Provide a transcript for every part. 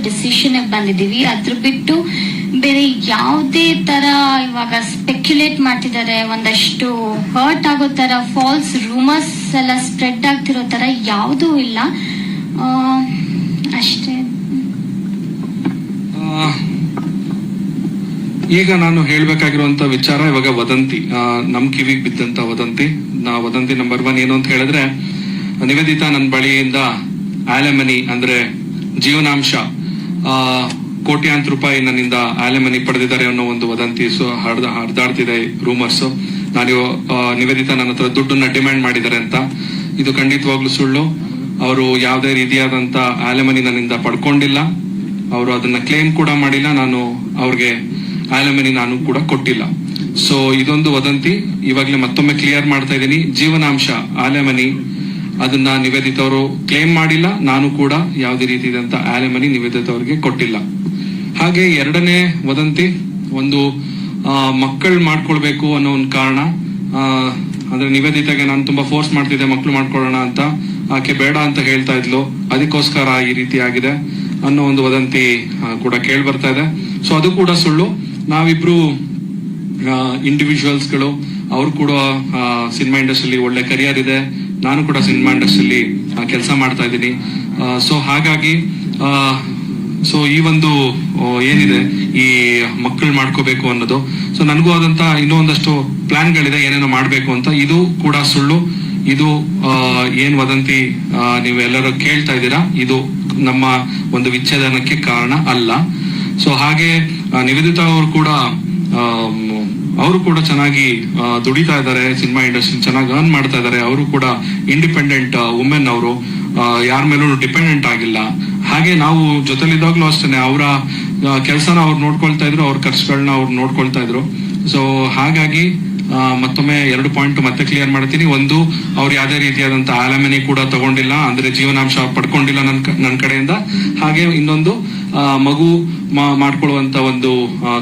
Decision ಬಂದಿದೀವಿ. ಅದ್ರ ಬಿಟ್ಟು ಬೇರೆ ಯಾವುದೇ ತರ ಇವಾಗ ಸ್ಪೆಕ್ಯುಲೇಟ್ ಮಾಡ್ತಿದ್ದಾರೆ, ಒಂದಷ್ಟು ಹರ್ಟ್ ಆಗೋ ತರ ಫಾಲ್ಸ್ ರೂಮರ್ಸ್ ಎಲ್ಲ ಸ್ಪ್ರೆಡ್ ಆಗ್ತಿರೋ ತರ ಯಾವುದೂ ಇಲ್ಲ. ಅಷ್ಟೇ. ಈಗ ನಾನು ಹೇಳ್ಬೇಕಾಗಿರುವಂತ ವಿಚಾರ ಇವಾಗ ವದಂತಿ, ನಮ್ ಕಿವಿಗೆ ಬಿದ್ದಂತ ವದಂತಿ. ವದಂತಿ ನಂಬರ್ 1 ಏನು ಅಂತ ಹೇಳಿದ್ರೆ, ನಿವೇದಿತಾ ನನ್ನ ಬಳಿಯಿಂದ ಆಲೆಮನಿ ಅಂದ್ರೆ ಜೀವನಾಂಶ ಕೋಟ್ಯಾಂತರ ರೂಪಾಯಿ ನನ್ನಿಂದ ಆಲೆಮನಿ ಪಡೆದಿದ್ದಾರೆ ಅನ್ನೋ ಒಂದು ವದಂತಿ ಹರಿದಾಡ್ತಿದೆ, ರೂಮರ್ಸ್. ನಾನು ನಿವೇದಿತಾ ನನ್ನ ಹತ್ರ ದುಡ್ಡನ್ನ ಡಿಮ್ಯಾಂಡ್ ಮಾಡಿದ್ದಾರೆ ಅಂತ. ಇದು ಖಂಡಿತವಾಗ್ಲೂ ಸುಳ್ಳು. ಅವರು ಯಾವುದೇ ರೀತಿಯಾದಂತ ಆಲೆಮನಿ ನನ್ನಿಂದ ಪಡ್ಕೊಂಡಿಲ್ಲ. ಅವರು ಅದನ್ನ ಕ್ಲೇಮ್ ಕೂಡ ಮಾಡಿಲ್ಲ. ನಾನು ಅವ್ರಿಗೆ ಆಲೆಮನಿ ನಾನು ಕೂಡ ಕೊಟ್ಟಿಲ್ಲ. ಸೊ ಇದೊಂದು ವದಂತಿ. ಇವಾಗಲೇ ಮತ್ತೊಮ್ಮೆ ಕ್ಲಿಯರ್ ಮಾಡ್ತಾ ಇದ್ದೀನಿ, ಜೀವನಾಂಶ ಆಲೆಮನಿ ಅದನ್ನ ನಿವೇದಿತ ಅವರು ಕ್ಲೇಮ್ ಮಾಡಿಲ್ಲ. ನಾನು ಕೂಡ ಯಾವುದೇ ರೀತಿಯಾದಂತ ಆಲೆಮನಿ ನಿವೇದಿತ ಅವರಿಗೆ ಕೊಟ್ಟಿಲ್ಲ. ಹಾಗೆ ಎರಡನೇ ವದಂತಿ, ಒಂದು ಮಕ್ಕಳು ಮಾಡ್ಕೊಳ್ಬೇಕು ಅನ್ನೋ ಒಂದು ಕಾರಣ. ಅಂದ್ರೆ ನಿವೇದಿತಾಗೆ ನಾನು ತುಂಬಾ ಫೋರ್ಸ್ ಮಾಡ್ತಿದ್ದೆ ಮಕ್ಕಳು ಮಾಡ್ಕೊಳ್ಳೋಣ ಅಂತ. ಆಕೆ ಬೇಡ ಅಂತ ಹೇಳ್ತಾ ಇದ್ಲು, ಅದಕ್ಕೋಸ್ಕರ ಈ ರೀತಿ ಆಗಿದೆ ಅನ್ನೋ ಒಂದು ವದಂತಿ ಕೂಡ ಕೇಳಿ ಬರ್ತಾ ಇದೆ. ಸೊ ಅದು ಕೂಡ ಸುಳ್ಳು. ನಾವಿಬ್ರು ಇಂಡಿವಿಜುವಲ್ಸ್ಗಳು. ಅವ್ರು ಕೂಡ ಸಿನಿಮಾ ಇಂಡಸ್ಟ್ರಿಯಲ್ಲಿ ಒಳ್ಳೆ ಕರಿಯರ್ ಇದೆ, ನಾನು ಕೂಡ ಸಿನಿಮಾ ಇಂಡಸ್ಟ್ರಿಯಲ್ಲಿ ಕೆಲಸ ಮಾಡ್ತಾ ಇದ್ದೀನಿ. ಸೊ ಹಾಗಾಗಿ ಸೊ ಈ ಒಂದು ಏನಿದೆ ಈ ಮಕ್ಕಳು ಮಾಡ್ಕೋಬೇಕು ಅನ್ನೋದು, ಸೊ ನನಗೂ ಆದಂತ ಇನ್ನೂ ಒಂದಷ್ಟು ಪ್ಲಾನ್ಗಳಿದೆ ಏನೇನೋ ಮಾಡ್ಬೇಕು ಅಂತ. ಇದು ಕೂಡ ಸುಳ್ಳು. ಇದು ಏನ್ ವದಂತಿ ನೀವು ಎಲ್ಲರೂ ಕೇಳ್ತಾ ಇದ್ದೀರಾ, ಇದು ನಮ್ಮ ಒಂದು ವಿಚ್ಛೇದನಕ್ಕೆ ಕಾರಣ ಅಲ್ಲ. ಸೊ ಹಾಗೆ ನಿವೇದಿತಾ ಅವರು ಕೂಡ ಚೆನ್ನಾಗಿ ದುಡಿತಾ ಇದ್ದಾರೆ, ಸಿನಿಮಾ ಇಂಡಸ್ಟ್ರಿ ಚೆನ್ನಾಗಿ ಅರ್ನ್ ಮಾಡ್ತಾ ಇದ್ದಾರೆ. ಅವರು ಕೂಡ ಇಂಡಿಪೆಂಡೆಂಟ್ ವುಮೆನ್, ಅವರು ಯಾರ ಮೇಲೂ ಡಿಪೆಂಡೆಂಟ್ ಆಗಿಲ್ಲ. ಹಾಗೆ ನಾವು ಜೊತೆಲಿದ್ದಾಗ್ಲೂ ಅಷ್ಟೇನೆ ಅವರ ಕೆಲಸನ ಅವ್ರು ನೋಡ್ಕೊಳ್ತಾ ಇದ್ರು, ಅವ್ರ ಖರ್ಚುಗಳನ್ನ ಅವ್ರು ನೋಡ್ಕೊಳ್ತಾ ಇದ್ರು. ಸೊ ಹಾಗಾಗಿ ಮತ್ತೊಮ್ಮೆ 2 ಪಾಯಿಂಟ್ ಮತ್ತೆ ಕ್ಲಿಯರ್ ಮಾಡ್ತೀನಿ. ಒಂದು, ಅವ್ರು ಯಾವುದೇ ರೀತಿಯಾದಂತ ಆಲೆಮನಿ ಕೂಡ ತಗೊಂಡಿಲ್ಲ, ಅಂದ್ರೆ ಜೀವನಾಂಶ ಪಡ್ಕೊಂಡಿಲ್ಲ ನನ್ನ ಕಡೆಯಿಂದ. ಹಾಗೆ ಇನ್ನೊಂದು, ಮಗು ಮಾಡ್ಕೊಳ್ಳುವಂತ ಒಂದು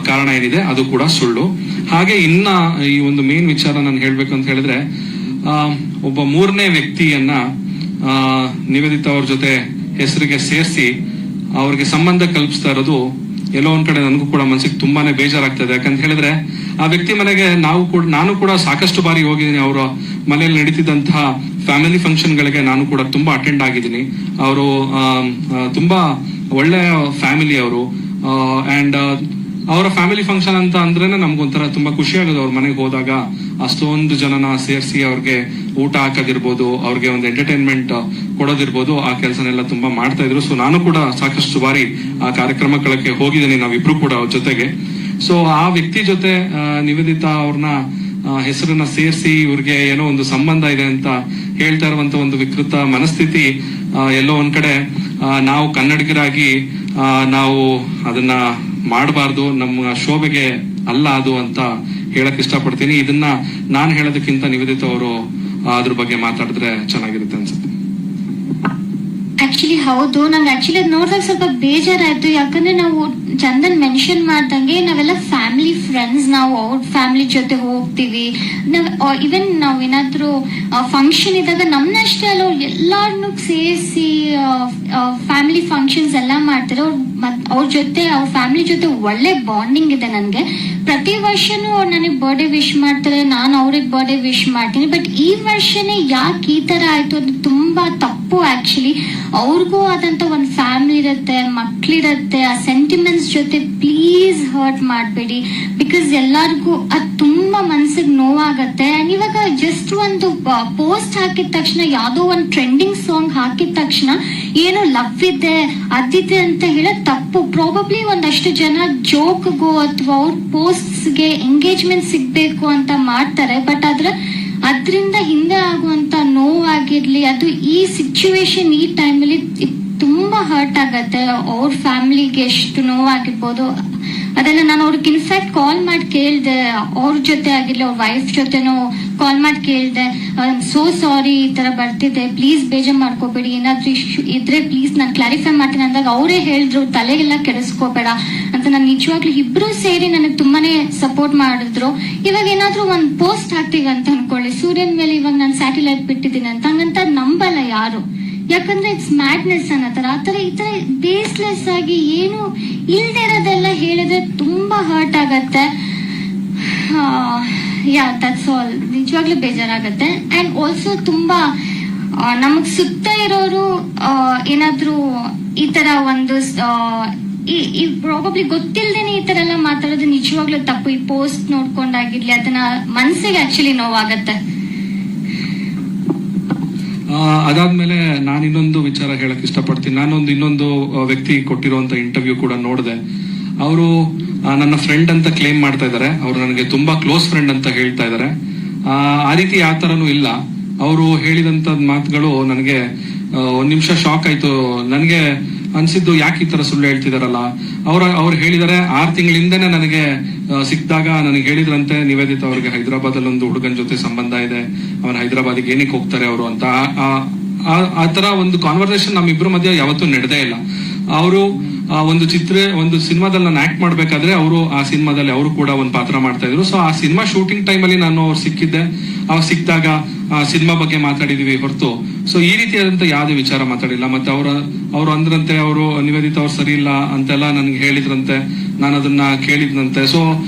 ಕಾರಣ ಏನಿದೆ ಅದು ಕೂಡ ಸುಳ್ಳು. ಹಾಗೆ ಇನ್ನ ಈ ಒಂದು ಮೇನ್ ವಿಚಾರ ನಾನು ಹೇಳ್ಬೇಕು ಅಂತ ಹೇಳಿದ್ರೆ, ಒಬ್ಬ 3ನೇ ವ್ಯಕ್ತಿಯನ್ನ ನಿವೇದಿತಾ ಅವ್ರ ಜೊತೆ ಹೆಸರಿಗೆ ಸೇರಿಸಿ ಅವ್ರಿಗೆ ಸಂಬಂಧ ಕಲ್ಪಿಸ್ತಾ ಇರೋದು ಎಲ್ಲೋ ಒಂದ್ ಕಡೆ ನನಗೂ ಕೂಡ ಮನಸ್ಸಿಗೆ ತುಂಬಾನೇ ಬೇಜಾರಾಗ್ತದೆ. ಯಾಕಂತ ಹೇಳಿದ್ರೆ ಆ ವ್ಯಕ್ತಿ ಮನೆಗೆ ನಾನು ಕೂಡ ಸಾಕಷ್ಟು ಬಾರಿ ಹೋಗಿದ್ದೀನಿ. ಅವರ ಮನೆಯಲ್ಲಿ ನಡೀತಿದ್ದಂತಹ ಫ್ಯಾಮಿಲಿ ಫಂಕ್ಷನ್ ಗಳಿಗೆ ನಾನು ಕೂಡ ತುಂಬಾ ಅಟೆಂಡ್ ಆಗಿದ್ದೀನಿ. ಅವರು ತುಂಬಾ ಒಳ್ಳೆ ಫ್ಯಾಮಿಲಿ ಅವರು. ಅಂಡ್ ಅವರ ಫ್ಯಾಮಿಲಿ ಫಂಕ್ಷನ್ ಅಂತ ಅಂದ್ರೇನೆ ನಮ್ಗೊಂಥರ ತುಂಬಾ ಖುಷಿ ಆಗೋದು. ಅವ್ರ ಮನೆಗೆ ಹೋದಾಗ ಅಷ್ಟೊಂದು ಜನನ ಸೇರಿಸಿ ಅವ್ರಿಗೆ ಊಟ ಹಾಕೋದಿರ್ಬೋದು, ಅವ್ರಿಗೆ ಒಂದು ಎಂಟರ್ಟೈನ್ಮೆಂಟ್ ಕೊಡೋದಿರ್ಬೋದು, ಆ ಕೆಲಸನೆಲ್ಲ ತುಂಬಾ ಮಾಡ್ತಾ ಇದ್ರು. ಸೊ ನಾನು ಕೂಡ ಸಾಕಷ್ಟು ಬಾರಿ ಆ ಕಾರ್ಯಕ್ರಮಗಳಿಗೆ ಹೋಗಿದ್ದೀನಿ, ನಾವಿಬ್ರು ಕೂಡ ಅವ್ರ ಜೊತೆಗೆ. ಸೊ ಆ ವ್ಯಕ್ತಿ ಜೊತೆ ನಿವೇದಿತಾ ಅವ್ರನ್ನ ಹೆಸರನ್ನ ಸೇರಿಸಿ ಇವ್ರಿಗೆ ಏನೋ ಒಂದು ಸಂಬಂಧ ಇದೆ ಅಂತ ಹೇಳ್ತಾ ಇರುವಂತ ಒಂದು ವಿಕೃತ ಮನಸ್ಥಿತಿ ಎಲ್ಲೋ ಒಂದ್ ಕಡೆ ನಾವು ಕನ್ನಡಿಗರಾಗಿ ನಾವು ಅದನ್ನ ಮಾಡಬಾರ್ದು, ನಮ್ಮ ಶೋಭೆಗೆ ಅಲ್ಲ ಅದು ಅಂತ ಹೇಳಕ್ ಇಷ್ಟಪಡ್ತೀನಿ. ಇದನ್ನ ನಾನು ಹೇಳೋದಕ್ಕಿಂತ ನಿವೇದಿತಾ ಅವರು ಅದ್ರ ಬಗ್ಗೆ ಮಾತಾಡಿದ್ರೆ ಚೆನ್ನಾಗಿರುತ್ತೆ ಅನ್ಸುತ್ತೆ. ಆಕ್ಚುಲಿ ಹೌದು, ನಂಗೆ ಆಕ್ಚುಲಿ ಅದ್ ನೋಡಿದಾಗ ಸ್ವಲ್ಪ ಬೇಜಾರಾಯ್ತು. ಯಾಕಂದ್ರೆ ನಾವು ಚಂದನ್ ಮೆನ್ಷನ್ ಮಾಡ್ದಂಗೆ ನಾವೆಲ್ಲ ಫ್ಯಾಮಿಲಿ ಫ್ರೆಂಡ್ಸ್, ನಾವು ಅವ್ರ ಫ್ಯಾಮಿಲಿ ಜೊತೆ ಹೋಗ್ತೀವಿ. ಇವನ್ ನಾವ್ ಏನಾದ್ರು ಫಂಕ್ಷನ್ ಇದ್ದಾಗ ನಮ್ನಷ್ಟೇ ಅಲ್ಲ, ಎಲ್ಲಾರನ್ನೂ ಸೇರಿಸಿ ಫ್ಯಾಮಿಲಿ ಫಂಕ್ಷನ್ಸ್ ಎಲ್ಲ ಮಾಡ್ತಾರೆ. ಅವ್ರ ಜೊತೆ ಅವ್ರ ಫ್ಯಾಮಿಲಿ ಜೊತೆ ಒಳ್ಳೆ ಬಾಂಡಿಂಗ್ ಇದೆ ನನ್ಗೆ. ಪ್ರತಿ ವರ್ಷನೂ ಅವ್ರು ನನಗೆ ಬರ್ಡೇ ವಿಶ್ ಮಾಡ್ತಾರೆ, ನಾನು ಅವ್ರಿಗೆ ಬರ್ಡೇ ವಿಶ್ ಮಾಡ್ತೀನಿ. ಬಟ್ ಈ ವರ್ಷನೇ ಯಾಕೆ ಈ ತರ ಆಯ್ತು ಅದು ತುಂಬಾ ತಪ್ಪು. ಆಕ್ಚುಲಿ ಅವ್ರಿಗೂ ಆದಂತ ಒಂದು ಫ್ಯಾಮಿಲಿ ಇರುತ್ತೆ, ಮಕ್ಳಿರತ್ತೆ. ಆ ಸೆಂಟಿಮೆಂಟ್ಸ್ ಜೊತೆ ಪ್ಲೀಸ್ ಹರ್ಟ್ ಮಾಡಬೇಡಿ. ಬಿಕಾಸ್ ಎಲ್ಲರಿಗೂ ಅದು ತುಂಬಾ ಮನ್ಸಿಗೆ ನೋವಾಗತ್ತೆ. ಅಂಡ್ ಇವಾಗ ಜಸ್ಟ್ ಒಂದು ಪೋಸ್ಟ್ ಹಾಕಿದ ತಕ್ಷಣ, ಯಾವ್ದೋ ಒಂದು ಟ್ರೆಂಡಿಂಗ್ ಸಾಂಗ್ ಹಾಕಿದ ತಕ್ಷಣ ಏನೋ ಲವ್ ಇದೆ ಅದಿದೆ ಅಂತ ಹೇಳೋದು ತಪ್ಪು. ಪ್ರಾಬಬ್ಲಿ ಒಂದಷ್ಟು ಜನ ಜೋಕ್ಗೋ ಅಥವಾ ಅವ್ರ ಪೋಸ್ಟ್ಸ್ಗೆ ಎಂಗೇಜ್ಮೆಂಟ್ ಸಿಗ್ಬೇಕು ಅಂತ ಮಾಡ್ತಾರೆ. ಬಟ್ ಅದ್ರಿಂದ ಹಿಂದೆ ಆಗುವಂತ ನೋವಾಗಿರ್ಲಿ, ಅದು ಈ ಸಿಚುವೇಶನ್ ಈ ಟೈಮಲ್ಲಿ ತುಂಬಾ ಹರ್ಟ್ ಆಗತ್ತೆ. ಅವ್ರ ಫ್ಯಾಮಿಲಿಗೆ ಎಷ್ಟು ನೋವಾಗಿರ್ಬೋದು ಅದೆಲ್ಲ ನಾನು ಅವ್ರಿಗೆ ಇನ್ಫ್ಯಾಕ್ಟ್ ಕಾಲ್ ಮಾಡಿ ಕೇಳ್ದೆ. ಅವ್ರ ಜೊತೆ ಆಗಿರ್ಲಿ, ಅವ್ರ ವೈಫ್ ಜೊತೆನೂ ಕಾಲ್ ಮಾಡಿ ಕೇಳ್ದೆ, ಸೋ ಸಾರಿ ಈ ತರ ಬರ್ತಿದೆ, ಪ್ಲೀಸ್ ಬೇಜಾರ್ ಮಾಡ್ಕೋಬೇಡಿ, ಏನಾದ್ರೂ ಇಶ್ಯೂ ಇದ್ರೆ ಪ್ಲೀಸ್ ನಾನು ಕ್ಲಾರಿಫೈ ಮಾಡ್ತೀನಿ ಅಂದಾಗ ಅವರೇ ಹೇಳಿದ್ರು ತಲೆಗೆಲ್ಲ ಕೆಡಿಸ್ಕೋಬೇಡ ಅಂತ. ನಾನು ನಿಜವಾಗ್ಲೂ ಇಬ್ರು ಸೇರಿ ನನಗೆ ತುಂಬಾನೇ ಸಪೋರ್ಟ್ ಮಾಡಿದ್ರು. ಇವಾಗ ಏನಾದ್ರೂ ಒಂದ್ ಪೋಸ್ಟ್ ಹಾಕ್ತೀವಿ ಅಂತ ಅನ್ಕೊಳ್ಳಿ, ಸೂರ್ಯನ ಮೇಲೆ ಇವಾಗ ನಾನು ಸ್ಯಾಟಲೈಟ್ ಬಿಟ್ಟಿದ್ದೀನಿ ಅಂತ, ಹಂಗಂತ ನಂಬಲ್ಲ ಯಾರು. ಯಾಕಂದ್ರೆ ಇಟ್ಸ್ ಮ್ಯಾಡ್ನೆಸ್ ಅನ್ನೋತರ ಈ ತರ ಬೇಸ್ಲೆಸ್ ಆಗಿ ಏನು ಇಲ್ದೇ ಇರೋದೆಲ್ಲ ಹೇಳಿದ್ರೆ ತುಂಬಾ ಹರ್ಟ್ ಆಗತ್ತೆ. Yeah that's all. ನಿಜವಾಗ್ಲೂ ಬೇಜಾರಾಗತ್ತೆ. ಅಂಡ್ ಆಲ್ಸೋ ತುಂಬಾ ನಮಗ್ ಸುತ್ತ ಇರೋರು ಏನಾದ್ರೂ ಈ ತರ ಒಂದು ಪ್ರಾಬಬ್ಲಿ ಗೊತ್ತಿಲ್ದೇನೆ ಈ ತರ ಎಲ್ಲ ಮಾತಾಡೋದು ನಿಜವಾಗ್ಲೂ ತಪ್ಪು. ಈ ಪೋಸ್ಟ್ ನೋಡ್ಕೊಂಡಾಗಿರ್ಲಿ ಅದನ್ನ ಮನ್ಸಿಗೆ ಆಕ್ಚುಲಿ ನೋವಾಗತ್ತೆ. ಅದಾದ್ಮೇಲೆ ನಾನು ಇನ್ನೊಂದು ವಿಚಾರ ಹೇಳಕ್ ಇಷ್ಟಪಡ್ತೀನಿ. ನಾನೊಂದು ಇನ್ನೊಂದು ವ್ಯಕ್ತಿ ಕೊಟ್ಟಿರುವಂತ ಇಂಟರ್ವ್ಯೂ ಕೂಡ ನೋಡಿದೆ. ಅವರು ನನ್ನ ಫ್ರೆಂಡ್ ಅಂತ ಕ್ಲೇಮ್ ಮಾಡ್ತಾ ಇದ್ದಾರೆ. ಅವರು ನನಗೆ ತುಂಬಾ ಕ್ಲೋಸ್ ಫ್ರೆಂಡ್ ಅಂತ ಹೇಳ್ತಾ ಇದ್ದಾರೆ. ಆ ರೀತಿ ಯಾವ ತರನೂ ಇಲ್ಲ. ಅವರು ಹೇಳಿದಂತ ಮಾತುಗಳು ನನಗೆ ಒಂದ್ ನಿಮಿಷ ಶಾಕ್ ಆಯ್ತು. ನನಗೆ ಅನ್ಸಿದ್ದು ಯಾಕೆ ಈ ತರ ಸುಳ್ಳು ಹೇಳ್ತಿದಾರಲ್ಲ. ಅವ್ರು ಹೇಳಿದಾರೆ 6 ತಿಂಗಳಿಂದನೇ ನನಗೆ ಸಿಕ್ಕಿದಾಗ ನನಗೆ ಹೇಳಿದ್ರಂತೆ ನಿವೇದಿತಾ ಅವ್ರಿಗೆ ಹೈದರಾಬಾದ್ ಅಲ್ಲಿ ಒಂದು ಹುಡುಗನ ಜೊತೆ ಸಂಬಂಧ ಇದೆ, ಅವನ್ ಹೈದರಾಬಾದಿಗೆ ಏನಕ್ಕೆ ಹೋಗ್ತಾರೆ ಅವರು ಅಂತ. ಆ ತರ ಒಂದು ಕಾನ್ವರ್ಸೇಷನ್ ನಮ್ಮಿಬ್ರು ಮಧ್ಯೆ ಯಾವತ್ತೂ ನಡೆದೇ ಇಲ್ಲ. ಅವರು ಒಂದು ಸಿನಿಮಾದಲ್ಲಿ ನಾನು ಆಕ್ಟ್ ಮಾಡ್ಬೇಕಾದ್ರೆ ಅವರು ಆ ಸಿನಿಮಾದಲ್ಲಿ ಅವರು ಕೂಡ ಒಂದು ಪಾತ್ರ ಮಾಡ್ತಾ ಇದ್ರು. ಸೊ ಆ ಸಿನಿಮಾ ಶೂಟಿಂಗ್ ಟೈಮ್ ಅಲ್ಲಿ ನಾನು ಅವ್ರು ಸಿಕ್ಕಿದ್ದೆ. ಅವ್ರು ಸಿಕ್ಕಿದಾಗ ಸಿನಿಮಾ ಬಗ್ಗೆ ಮಾತಾಡಿದೀವಿ ಹೊರತು ಸೊ ಈ ರೀತಿಯಾದಂತ ಯಾವುದೇ ವಿಚಾರ ಮಾತಾಡಿಲ್ಲ. ಮತ್ತೆ ಅವ್ರು ಅಂದ್ರಂತೆ ಅವರು ನಿವೇದಿತಾ ಅವ್ರು ಸರಿ ಇಲ್ಲ ಅಂತೆಲ್ಲ ನನ್ಗೆ ಹೇಳಿದ್ರಂತೆ, ನಾನು ಅದನ್ನ ಕೇಳಿದ್ನಂತೆ. ಸೊ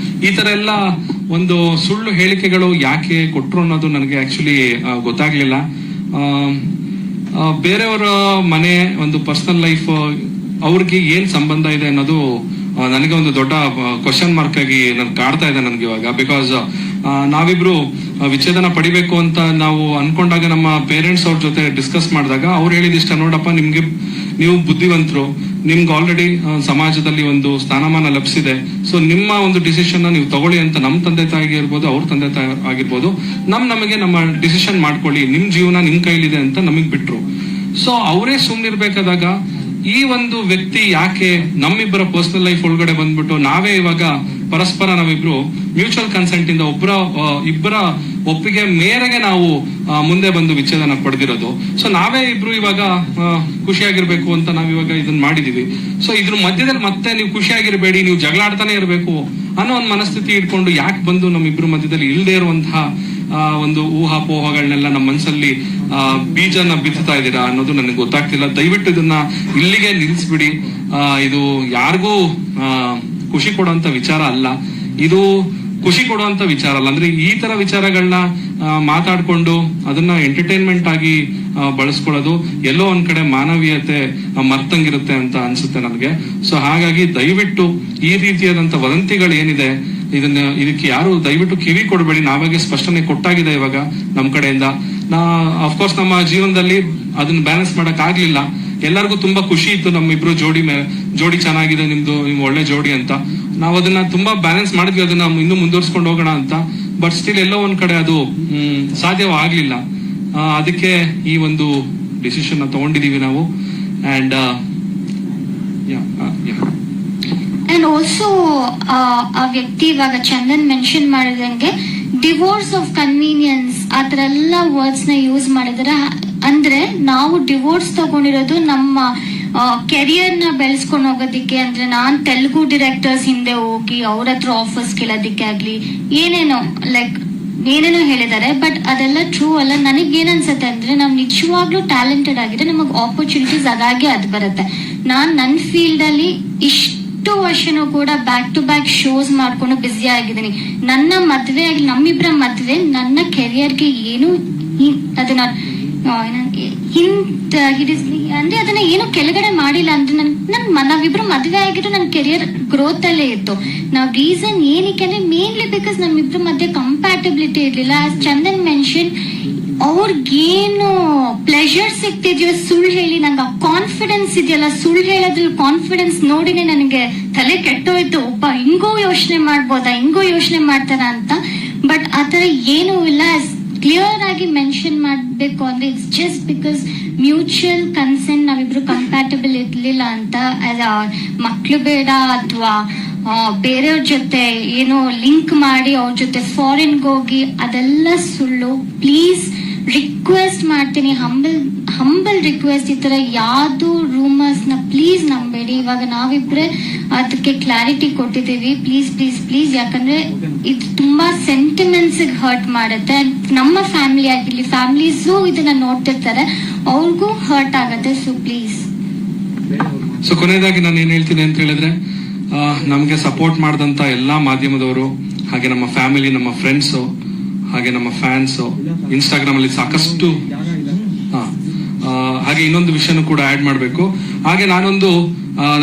ಈ ತರ ಎಲ್ಲ ಒಂದು ಸುಳ್ಳು ಹೇಳಿಕೆಗಳು ಯಾಕೆ ಕೊಟ್ರು ಅನ್ನೋದು ನನಗೆ ಆಕ್ಚುಲಿ ಗೊತ್ತಾಗ್ಲಿಲ್ಲ. ಬೇರೆಯವರ ಮನೆ ಒಂದು ಪರ್ಸನಲ್ ಲೈಫ್ ಅವ್ರಿಗೆ ಏನ್ ಸಂಬಂಧ ಇದೆ ಅನ್ನೋದು ನನಗೆ ಒಂದು ದೊಡ್ಡ ಕ್ವಶನ್ ಮಾರ್ಕ್ ಆಗಿ ನನ್ ಕಾಡ್ತಾ ಇದೆ ನನ್ಗೆ ಇವಾಗ. ಬಿಕಾಸ್ ನಾವಿಬ್ರು ವಿಚ್ಛೇದನ ಪಡಿಬೇಕು ಅಂತ ನಾವು ಅನ್ಕೊಂಡಾಗ ನಮ್ಮ ಪೇರೆಂಟ್ಸ್ ಅವ್ರ ಜೊತೆ ಡಿಸ್ಕಸ್ ಮಾಡಿದಾಗ ಅವ್ರು ಹೇಳಿದಿಷ್ಟ, ನೋಡಪ್ಪ ನೀವು ಬುದ್ಧಿವಂತರು, ನಿಮ್ಗೆ ಆಲ್ರೆಡಿ ಸಮಾಜದಲ್ಲಿ ಒಂದು ಸ್ಥಾನಮಾನ ಲಭಿಸಿದೆ. ಸೊ ನಿಮ್ಮ ಒಂದು ಡಿಸಿಷನ್ ನೀವು ತಗೊಳ್ಳಿ ಅಂತ ನಮ್ಮ ತಂದೆ ತಾಯಿಗೆ ಇರ್ಬೋದು, ಅವ್ರ ತಂದೆ ತಾಯಿ ಆಗಿರ್ಬೋದು, ನಮಗೆ ನಮ್ಮ ಡಿಸಿಷನ್ ಮಾಡ್ಕೊಳ್ಳಿ, ನಿಮ್ ಜೀವನ ನಿಮ್ ಕೈಲಿದೆ ಅಂತ ನಮಗ್ ಬಿಟ್ರು. ಸೊ ಅವರೇ ಸುಮ್ನಿರ್ಬೇಕಾದಾಗ ಈ ಒಂದು ವ್ಯಕ್ತಿ ಯಾಕೆ ನಮ್ಮಿಬ್ಬರ ಪರ್ಸನಲ್ ಲೈಫ್ ಒಳಗಡೆ ಬಂದ್ಬಿಟ್ಟು ನಾವೇ ಇವಾಗ ಪರಸ್ಪರ ನಾವಿಬ್ರು ಮ್ಯೂಚುವಲ್ ಕನ್ಸೆಂಟ್ ಇಂದ ಇಬ್ಬರ ಒಪ್ಪಿಗೆ ಮೇರೆಗೆ ನಾವು ಮುಂದೆ ಬಂದು ವಿಚ್ಛೇದನ ಪಡೆದಿರೋದು. ಸೊ ನಾವೇ ಇಬ್ರು ಇವಾಗ ಖುಷಿಯಾಗಿರ್ಬೇಕು ಅಂತ ನಾವಿವಾಗ ಇದನ್ನ ಮಾಡಿದೀವಿ. ಸೊ ಇದ್ರ ಮಧ್ಯದಲ್ಲಿ ಮತ್ತೆ ನೀವು ಖುಷಿಯಾಗಿರ್ಬೇಡಿ, ನೀವು ಜಗಳಾಡ್ತಾನೆ ಇರಬೇಕು ಅನ್ನೋ ಒಂದು ಮನಸ್ಥಿತಿ ಇಟ್ಕೊಂಡು ಯಾಕೆ ಬಂದು ನಮ್ಮಿಬ್ರು ಮಧ್ಯದಲ್ಲಿ ಇಲ್ಲದೆ ಇರುವಂತಹ ಒಂದು ಊಹಾಪೋಹಗಳನ್ನೆಲ್ಲ ನಮ್ಮ ಮನಸ್ಸಲ್ಲಿ ಬೀಜನ ಬಿತ್ತಾ ಇದ್ದೀರಾ ಅನ್ನೋದು ನನಗೆ ಗೊತ್ತಾಗ್ತಿಲ್ಲ. ದಯವಿಟ್ಟು ಇದನ್ನ ಇಲ್ಲಿಗೆ ನಿಲ್ಸ್ಬಿಡಿ. ಇದು ಯಾರಿಗೂ ಖುಷಿ ಕೊಡುವಂತ ವಿಚಾರ ಅಲ್ಲ, ಇದು ಖುಷಿ ಕೊಡುವಂತ ವಿಚಾರ ಅಲ್ಲ. ಅಂದ್ರೆ ಈ ತರ ವಿಚಾರಗಳನ್ನ ಮಾತಾಡ್ಕೊಂಡು ಅದನ್ನ ಎಂಟರ್ಟೈನ್ಮೆಂಟ್ ಆಗಿ ಬಳಸ್ಕೊಳ್ಳೋದು ಎಲ್ಲೋ ಒಂದ್ ಕಡೆ ಮಾನವೀಯತೆ ಮರ್ತಂಗಿರುತ್ತೆ ಅಂತ ಅನ್ಸುತ್ತೆ ನನಗೆ. ಸೊ ಹಾಗಾಗಿ ದಯವಿಟ್ಟು ಈ ರೀತಿಯಾದಂತ ವದಂತಿಗಳು ಏನಿದೆ ಇದಕ್ಕೆ ಯಾರು ದಯವಿಟ್ಟು ಕಿವಿ ಕೊಡಬೇಡಿ. ನಾವಾಗೆ ಸ್ಪಷ್ಟನೆ ಕೊಟ್ಟಾಗಿದೆ ಇವಾಗ ನಮ್ ಕಡೆಯಿಂದ. ಅಫ್ಕೋರ್ಸ್ ನಮ್ಮ ಜೀವನದಲ್ಲಿ ಅದನ್ನ ಬ್ಯಾಲೆನ್ಸ್ ಮಾಡಕ್ ಆಗ್ಲಿಲ್ಲ. ಎಲ್ಲರಿಗೂ ತುಂಬಾ ಖುಷಿ ಇತ್ತು ನಮ್ಮಿಬ್ರು ಜೋಡಿ ಚೆನ್ನಾಗಿದೆ, ನಿಮ್ ಒಳ್ಳೆ ಜೋಡಿ ಅಂತ. ನಾವು ಅದನ್ನ ತುಂಬಾ ಬ್ಯಾಲೆನ್ಸ್ ಮಾಡಿದ್ವಿ, ಅದನ್ನ ಇನ್ನೂ ಮುಂದುವರ್ಸ್ಕೊಂಡು ಹೋಗೋಣ ಅಂತ. ಬಟ್ ಸ್ಟಿಲ್ ಎಲ್ಲೋ ಒಂದ್ ಕಡೆ ಅದು ಸಾಧ್ಯವಾಗ್ಲಿಲ್ಲ. ಅದಕ್ಕೆ ಈ ಒಂದು ಡಿಸಿಷನ್ ತಗೊಂಡಿದೀವಿ ನಾವು. ಅಂಡ್ ಅಂಡ್ ಆಲ್ಸೋ ಆ ವ್ಯಕ್ತಿ ಇವಾಗ ಚಂದನ್ ಮೆನ್ಷನ್ ಮಾಡಿದಂಗೆ ಡಿವೋರ್ಸ್ ಆಫ್ ಕನ್ವೀನಿಯನ್ಸ್ ಆ ತರ ಎಲ್ಲ ವರ್ಡ್ಸ್ ನ ಯೂಸ್ ಮಾಡಿದಾರೆ. ಅಂದ್ರೆ ನಾವು ಡಿವೋರ್ಸ್ ತಗೊಂಡಿರೋದು ನಮ್ಮ ಕೆರಿಯರ್ ನ ಬೆಳೆಸ್ಕೊಂಡು ಹೋಗೋದಿಕ್ಕೆ. ಅಂದ್ರೆ ನಾನ್ ತೆಲುಗು ಡೈರೆಕ್ಟರ್ಸ್ ಹಿಂದೆ ಹೋಗಿ ಅವ್ರ ಹತ್ರ ಆಫರ್ಸ್ ಕೇಳೋದಿಕ್ಕೆ ಆಗ್ಲಿ ಏನೇನೋ ಹೇಳಿದ್ದಾರೆ. ಬಟ್ ಅದೆಲ್ಲ ಟ್ರೂ ಅಲ್ಲ. ನನಗೇನ್ ಅನ್ಸುತ್ತೆ ಅಂದ್ರೆ ನಾವ್ ನಿಜವಾಗ್ಲೂ ಟ್ಯಾಲೆಂಟೆಡ್ ಆಗಿದ್ರೆ ನಮಗ್ ಆಪರ್ಚುನಿಟೀಸ್ ಅದಾಗೆ ಅದ್ ಬರುತ್ತೆ. ನಾನ್ ನನ್ನ ಫೀಲ್ಡ್ ಅಲ್ಲಿ ಇಷ್ಟು ವರ್ಷನೂ ಕೂಡ ಬ್ಯಾಕ್ ಟು ಬ್ಯಾಕ್ ಶೋಸ್ ಮಾಡ್ಕೊಂಡು ಬ್ಯುಸಿ ಆಗಿದ್ದೀನಿ. ನನ್ನ ಮದ್ವೆ ಆಗಿ ನಮ್ಮಿಬ್ರ ಮದ್ವೆ ನನ್ನ ಕೆರಿಯರ್ಗೆ ಏನು ಅದನ್ನ ಅಂದ್ರೆ ಅದನ್ನ ಏನು ಕೆಳಗಡೆ ಮಾಡಿಲ್ಲ. ಅಂದ್ರೆ ನಾವಿಬ್ರು ಮದ್ವೆ ಆಗಿದ್ರು ನನ್ನ ಕೆರಿಯರ್ ಗ್ರೋತ್ ಅಲ್ಲೇ ಇತ್ತು. ನಾವ್ ರೀಸನ್ ಏನಕ್ಕೆ ಅಂದ್ರೆ ಮೇನ್ಲಿ ಬಿಕಾಸ್ ನಮ್ಮಿಬ್ರು ಮಧ್ಯೆ ಕಂಪ್ಯಾಟಬಿಲಿಟಿ ಇರ್ಲಿಲ್ಲ. ಚಂದನ್ ಮೆನ್ಷನ್ ಅವ್ರಿಗೇನು ಪ್ಲೆಷರ್ ಸಿಗ್ತಿದ್ಯೋ ಸುಳ್ಳು ಹೇಳಿ, ನಂಗೆ ಆ ಕಾನ್ಫಿಡೆನ್ಸ್ ಇದೆಯಲ್ಲ, ಸುಳ್ಳು ಹೇಳೋದ್ರಲ್ಲಿ ಕಾನ್ಫಿಡೆನ್ಸ್ ನೋಡಿನೇ ನನಗೆ ತಲೆ ಕೆಟ್ಟೋಯ್ತು. ಒಬ್ಬ ಹಿಂಗೂ ಯೋಚನೆ ಮಾಡ್ಬೋದಾ, ಹಿಂಗೂ ಯೋಚನೆ ಮಾಡ್ತಾರ ಅಂತ. ಬಟ್ ಆತರ ಏನೂ ಇಲ್ಲ. ಕ್ಲಿಯರ್ ಆಗಿ ಮೆನ್ಷನ್ ಮಾಡ್ಬೇಕು ಅಂದ್ರೆ it's just because mutual consent ನಾವಿಬ್ರು ಕಂಪ್ಯಾಟಬಲ್ ಇರ್ಲಿಲ್ಲ ಅಂತ. ಮಕ್ಳು ಬೇಡ ಅಥವಾ ಬೇರೆಯವ್ರ ಜೊತೆ ಏನೋ ಲಿಂಕ್ ಮಾಡಿ ಅವ್ರ ಜೊತೆ ಫಾರಿನ್ಗೆ ಹೋಗಿ ಅದೆಲ್ಲ ಸುಳ್ಳು. ಪ್ಲೀಸ್ ರಿಕ್ವೆಸ್ಟ್ ಮಾಡ್ತೀನಿ, ಹಂಬಲ್ ರಿಕ್ವೆಸ್ಟ್, ಈ ತರ ಯಾವ್ದು ರೂಮರ್ಸ್ ನ ಪ್ಲೀಸ್ ನಂಬೇಡಿ. ಇವಾಗ ನಾವಿಬ್ರೆ ಅದಕ್ಕೆ ಕ್ಲಾರಿಟಿ ಕೊಟ್ಟಿದ್ದೀವಿ. ಪ್ಲೀಸ್ ಪ್ಲೀಸ್ ಪ್ಲೀಸ್, ಯಾಕಂದ್ರೆ ಇದು ತುಂಬಾ ಸೆಂಟಿಮೆಂಟ್ಸ್ ಹರ್ಟ್ ಮಾಡುತ್ತೆ. ನಮ್ಮ ಫ್ಯಾಮಿಲಿ ಆಗಿರ್ಲಿ, ಫ್ಯಾಮಿಲೀಸು ಇದನ್ನ ನೋಡ್ತಿರ್ತಾರೆ. ಅವ್ರಿಗೂ ಹರ್ಟ್ ಆಗತ್ತೆ. So please. ಸೊ ಕೊನೆಯದಾಗಿ ನಾನು ಏನ್ ಹೇಳ್ತೀನಿ ಅಂತ ಹೇಳಿದ್ರೆ, ನಮಗೆ ಸಪೋರ್ಟ್ ಮಾಡಿದಂತ ಎಲ್ಲಾ ಮಾಧ್ಯಮದವರು, ಹಾಗೆ ನಮ್ಮ ಫ್ಯಾಮಿಲಿ, ನಮ್ಮ ಫ್ರೆಂಡ್ಸು, ಹಾಗೆ ನಮ್ಮ ಫ್ಯಾನ್ಸ್, ಇನ್ಸ್ಟಾಗ್ರಾಮ್ ಅಲ್ಲಿ ಸಾಕಷ್ಟು, ಹಾಗೆ ಇನ್ನೊಂದು ವಿಷಯನೂ ಕೂಡ ಆಡ್ ಮಾಡಬೇಕು. ಹಾಗೆ ನಾನೊಂದು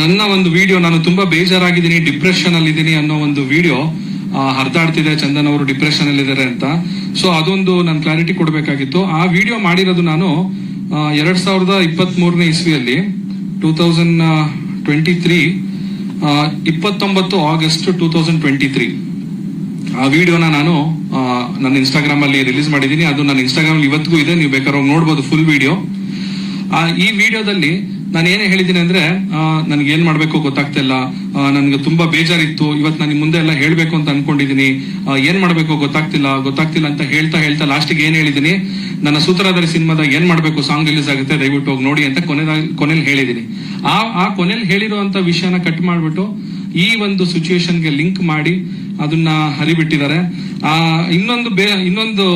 ನನ್ನ ಒಂದು ವಿಡಿಯೋ, ನಾನು ತುಂಬಾ ಬೇಜಾರಾಗಿದ್ದೀನಿ, ಡಿಪ್ರೆಷನ್ ಅಲ್ಲಿ ಇದ್ದೀನಿ ಅನ್ನೋ ಒಂದು ವಿಡಿಯೋ ಹರಿದಾಡ್ತಿದೆ, ಚಂದನ್ ಅವರು ಡಿಪ್ರೆಷನ್ ಅಲ್ಲಿ ಇದ್ದಾರೆ ಅಂತ. ಸೊ ಅದೊಂದು ನಾನು ಕ್ಲಾರಿಟಿ ಕೊಡಬೇಕಾಗಿತ್ತು. ಆ ವಿಡಿಯೋ ಮಾಡಿರೋದು ನಾನು 2023 ಇಸ್ವಿಯಲ್ಲಿ 2023 29 ಆಗಸ್ಟ್ 2023 ಆ ವಿಡಿಯೋನ ನಾನು ನನ್ನ ಇನ್ಸ್ಟಾಗ್ರಾಮ್ ಅಲ್ಲಿ ರಿಲೀಸ್ ಮಾಡಿದ್ದೀನಿ. ಅದು ನನ್ನ ಇನ್ಸ್ಟಾಗ್ರಾಮ್ ಅಲ್ಲಿ ಇವತ್ತಿಗೂ ಇದೆ, ನೀವು ಬೇಕಾದ್ರೆ ನೋಡ್ಬೋದು ಫುಲ್ ವಿಡಿಯೋ. ಈ ವಿಡಿಯೋದಲ್ಲಿ ನಾನು ಏನೇ ಹೇಳಿದ್ದೀನಿ ಅಂದ್ರೆ, ನನ್ಗೆ ಏನ್ ಮಾಡ್ಬೇಕು ಗೊತ್ತಾಗ್ತಿಲ್ಲ, ನನ್ಗೆ ತುಂಬಾ ಬೇಜಾರಿತ್ತು, ಇವತ್ತು ನಾನು ಮುಂದೆ ಎಲ್ಲ ಹೇಳ್ಬೇಕು ಅಂತ ಅನ್ಕೊಂಡಿದೀನಿ, ಏನ್ ಮಾಡ್ಬೇಕು ಗೊತ್ತಾಗ್ತಿಲ್ಲ ಅಂತ ಹೇಳ್ತಾ ಲಾಸ್ಟಿಗೆ ಏನ್ ಹೇಳಿದೀನಿ, ನನ್ನ ಸೂತ್ರಧಾರಿ ಸಿನಿಮಾದ ಏನ್ ಮಾಡ್ಬೇಕು ಸಾಂಗ್ ರಿಲೀಸ್ ಆಗುತ್ತೆ, ದಯವಿಟ್ಟು ಹೋಗಿ ನೋಡಿ ಅಂತ ಕೊನೆಯಲ್ಲಿ ಹೇಳಿದೀನಿ. ಆ ಕೊನೆಯಲ್ಲಿ ಹೇಳಿರುವಂತ ವಿಷಯನ ಕಟ್ ಮಾಡ್ಬಿಟ್ಟು ಈ ಒಂದು ಸಿಚುಯೇಷನ್ಗೆ ಲಿಂಕ್ ಮಾಡಿ ಅದನ್ನ ಹರಿಬಿಟ್ಟಿದ್ದಾರೆ. ಇನ್ನೊಂದು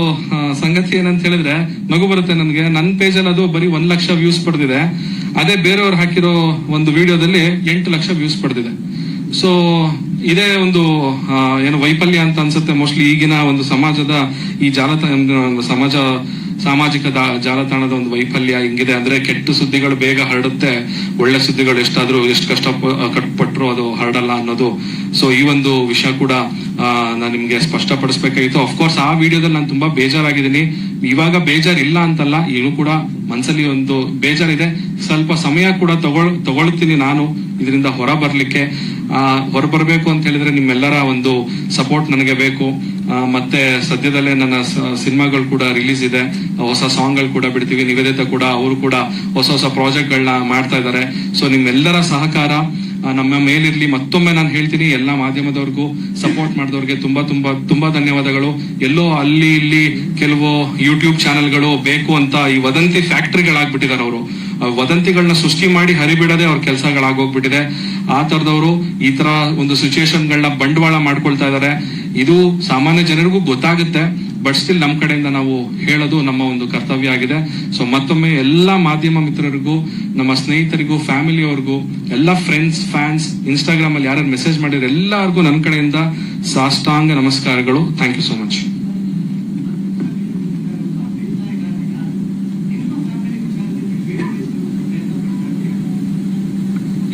ಸಂಗತಿ ಏನಂತ ಹೇಳಿದ್ರೆ, ನಗು ಬರುತ್ತೆ ನನಗೆ. ನನ್ನ ಪೇಜಲ್ಲಿ ಅದು ಬರೀ 1 ಲಕ್ಷ ವ್ಯೂಸ್ ಪಡೆದಿದೆ. ಅದೇ ಬೇರೆಯವ್ರು ಹಾಕಿರೋ ಒಂದು ವಿಡಿಯೋದಲ್ಲಿ 8 ಲಕ್ಷ ವ್ಯೂಸ್ ಪಡೆದಿದೆ. ಸೊ ಇದೇ ಒಂದು ಏನು ವೈಫಲ್ಯ ಅಂತ ಅನ್ಸುತ್ತೆ ಮೋಸ್ಟ್ಲಿ ಈಗಿನ ಒಂದು ಸಮಾಜದ ಈ ಸಾಮಾಜಿಕ ಜಾಲತಾಣದ ಒಂದು ವೈಫಲ್ಯ ಹಿಂಗಿದೆ. ಅಂದ್ರೆ ಕೆಟ್ಟ ಸುದ್ದಿಗಳು ಬೇಗ ಹರಡುತ್ತೆ, ಒಳ್ಳೆ ಸುದ್ದಿಗಳು ಎಷ್ಟು ಕಷ್ಟಪಟ್ಟರು ಅದು ಹರಡಲ್ಲ ಅನ್ನೋದು. ಸೊ ಈ ಒಂದು ವಿಷಯ ಕೂಡ ನಾನು ನಿಮ್ಗೆ ಸ್ಪಷ್ಟಪಡಿಸ್ಬೇಕಾಗಿತ್ತು. ಅಫ್ಕೋರ್ಸ್ ಆ ವಿಡಿಯೋದಲ್ಲಿ ನಾನು ತುಂಬಾ ಬೇಜಾರಾಗಿದ್ದೀನಿ. ಇವಾಗ ಬೇಜಾರಿಲ್ಲ ಅಂತಲ್ಲ, ಏನು ಕೂಡ ಮನ್ಸಲ್ಲಿ ಒಂದು ಬೇಜಾರಿದೆ. ಸ್ವಲ್ಪ ಸಮಯ ಕೂಡ ತಗೊಳ್ತೀನಿ ನಾನು ಇದರಿಂದ ಹೊರಬರ್ಬೇಕು ಅಂತ ಹೇಳಿದ್ರೆ ನಿಮ್ಮೆಲ್ಲರ ಒಂದು ಸಪೋರ್ಟ್ ನನಗೆ ಬೇಕು. ಮತ್ತೆ ಸದ್ಯದಲ್ಲೇ ನನ್ನ ಸಿನಿಮಾಗಳು ಕೂಡ ರಿಲೀಸ್ ಇದೆ, ಹೊಸ ಸಾಂಗ್ ಗಳು ಕೂಡ ಬಿಡ್ತೀವಿ. ನಿವೇದಿತ ಕೂಡ, ಅವರು ಕೂಡ ಹೊಸ ಪ್ರಾಜೆಕ್ಟ್ ಗಳನ್ನ ಮಾಡ್ತಾ ಇದ್ದಾರೆ. ಸೊ ನಿಮ್ಮೆಲ್ಲರ ಸಹಕಾರ ನಮ್ಮ ಮೇಲಿರ್ಲಿ. ಮತ್ತೊಮ್ಮೆ ನಾನು ಹೇಳ್ತೀನಿ, ಎಲ್ಲಾ ಮಾಧ್ಯಮದವ್ರಿಗೂ ಸಪೋರ್ಟ್ ಮಾಡಿದವ್ರಿಗೆ ತುಂಬಾ ಧನ್ಯವಾದಗಳು. ಎಲ್ಲೋ ಅಲ್ಲಿ ಇಲ್ಲಿ ಕೆಲವು ಯೂಟ್ಯೂಬ್ ಚಾನೆಲ್ಗಳು ಬೇಕು ಅಂತ ಈ ವದಂತಿ ಫ್ಯಾಕ್ಟರಿಗಳಾಗ್ಬಿಟ್ಟಿದ್ದಾರೆ. ಅವರು ವದಂತಿಗಳನ್ನ ಸೃಷ್ಟಿ ಮಾಡಿ ಹರಿಬಿಡದೆ ಅವ್ರ ಕೆಲಸಗಳಾಗೋಗ್ಬಿಟ್ಟಿದೆ. ಆ ತರದವರು ಈ ತರ ಒಂದು ಸಿಚುಯೇಷನ್ಗಳನ್ನ ಬಂಡವಾಳ ಮಾಡ್ಕೊಳ್ತಾ ಇದ್ದಾರೆ. ಇದು ಸಾಮಾನ್ಯ ಜನರಿಗೂ ಗೊತ್ತಾಗುತ್ತೆ, ಬಟ್ ಸ್ಟಿಲ್ ನಮ್ಮ ಕಡೆಯಿಂದ ನಾವು ಹೇಳೋದು ನಮ್ಮ ಒಂದು ಕರ್ತವ್ಯ ಆಗಿದೆ. ಸೊ ಮತ್ತೊಮ್ಮೆ ಎಲ್ಲಾ ಮಾಧ್ಯಮ ಮಿತ್ರರಿಗೂ, ನಮ್ಮ ಸ್ನೇಹಿತರಿಗೂ, ಫ್ಯಾಮಿಲಿಯವ್ರಿಗೂ, ಎಲ್ಲ ಫ್ರೆಂಡ್ಸ್, ಫ್ಯಾನ್ಸ್, ಇನ್ಸ್ಟಾಗ್ರಾಮ್ ಅಲ್ಲಿ ಯಾರು ಮೆಸೇಜ್ ಮಾಡಿದ್ರೆ ಎಲ್ಲರಿಗೂ ನನ್ನ ಕಡೆಯಿಂದ ಸಾಷ್ಟಾಂಗ ನಮಸ್ಕಾರಗಳು. Thank you so much.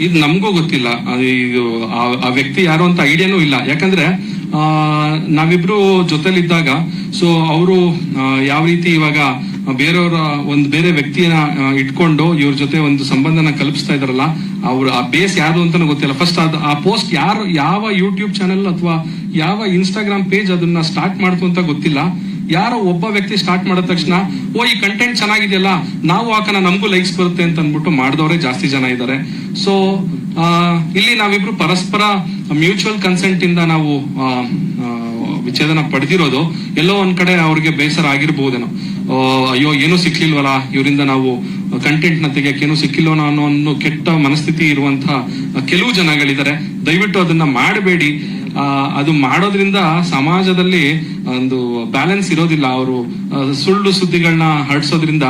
ಇದು ನಮಗೂ ಗೊತ್ತಿಲ್ಲ, ಆ ವ್ಯಕ್ತಿ ಯಾರು ಅಂತ ಐಡಿಯಾನೂ ಇಲ್ಲ. ಯಾಕಂದ್ರೆ ನಾವಿಬ್ರು ಜೊತೆಲಿದ್ದಾಗ ಸೊ ಅವರು ಯಾವ ರೀತಿ ಇವಾಗ ಬೇರೆಯವರ ಒಂದು ಬೇರೆ ವ್ಯಕ್ತಿಯನ್ನ ಇಟ್ಕೊಂಡು ಇವ್ರ ಜೊತೆ ಒಂದು ಸಂಬಂಧನ ಕಲ್ಪಿಸ್ತಾ ಇದಾರಲ್ಲ, ಅವ್ರು ಆ ಬೇಸ್ ಯಾರು ಅಂತಾನು ಗೊತ್ತಿಲ್ಲ. ಫಸ್ಟ್ ಆ ಪೋಸ್ಟ್ ಯಾವ ಯೂಟ್ಯೂಬ್ ಚಾನೆಲ್ ಅಥವಾ ಯಾವ ಇನ್ಸ್ಟಾಗ್ರಾಮ್ ಪೇಜ್ ಅದನ್ನ ಸ್ಟಾರ್ಟ್ ಮಾಡ್ತು ಅಂತ ಗೊತ್ತಿಲ್ಲ. ಯಾರೋ ಒಬ್ಬ ವ್ಯಕ್ತಿ ಸ್ಟಾರ್ಟ್ ಮಾಡಿದ ತಕ್ಷಣ ಈ ಕಂಟೆಂಟ್ ಚೆನ್ನಾಗಿದೆಯಲ್ಲ, ನಾವು ಹಾಕೋಣ, ನಮಗೂ ಲೈಕ್ಸ್ ಬರುತ್ತೆ ಅಂತ ಅಂದ್ಬಿಟ್ಟು ಮಾಡಿದವರೇ ಜಾಸ್ತಿ ಜನ ಇದ್ದಾರೆ. ಸೊ ಇಲ್ಲಿ ನಾವಿಬ್ರು ಪರಸ್ಪರ ಮ್ಯೂಚುವಲ್ ಕನ್ಸೆಂಟ್ ಇಂದ ನಾವು ವಿಚ್ಛೇದನ ಪಡೆದಿರೋದು. ಎಲ್ಲೋ ಒಂದ್ ಕಡೆ ಅವ್ರಿಗೆ ಬೇಸರ ಆಗಿರ್ಬಹುದೇನೋ, ಅಯ್ಯೋ ಏನೂ ಸಿಕ್ಲಿಲ್ವಲ್ಲ ಇವರಿಂದ, ನಾವು ಕಂಟೆಂಟ್ ನ ತೆಗಿಯಕ್ಕೆ ಏನೂ ಸಿಕ್ಕಿಲ್ವನೋ ಅನ್ನೋ ಒಂದು ಕೆಟ್ಟ ಮನಸ್ಥಿತಿ ಇರುವಂತಹ ಕೆಲವು ಜನಗಳಿದ್ದಾರೆ. ದಯವಿಟ್ಟು ಅದನ್ನ ಮಾಡಬೇಡಿ. ಅದು ಮಾಡೋದ್ರಿಂದ ಸಮಾಜದಲ್ಲಿ ಒಂದು ಬ್ಯಾಲೆನ್ಸ್ ಇರೋದಿಲ್ಲ. ಅವರು ಸುಳ್ಳು ಸುದ್ದಿಗಳನ್ನ ಹರಡ್ಸೋದ್ರಿಂದ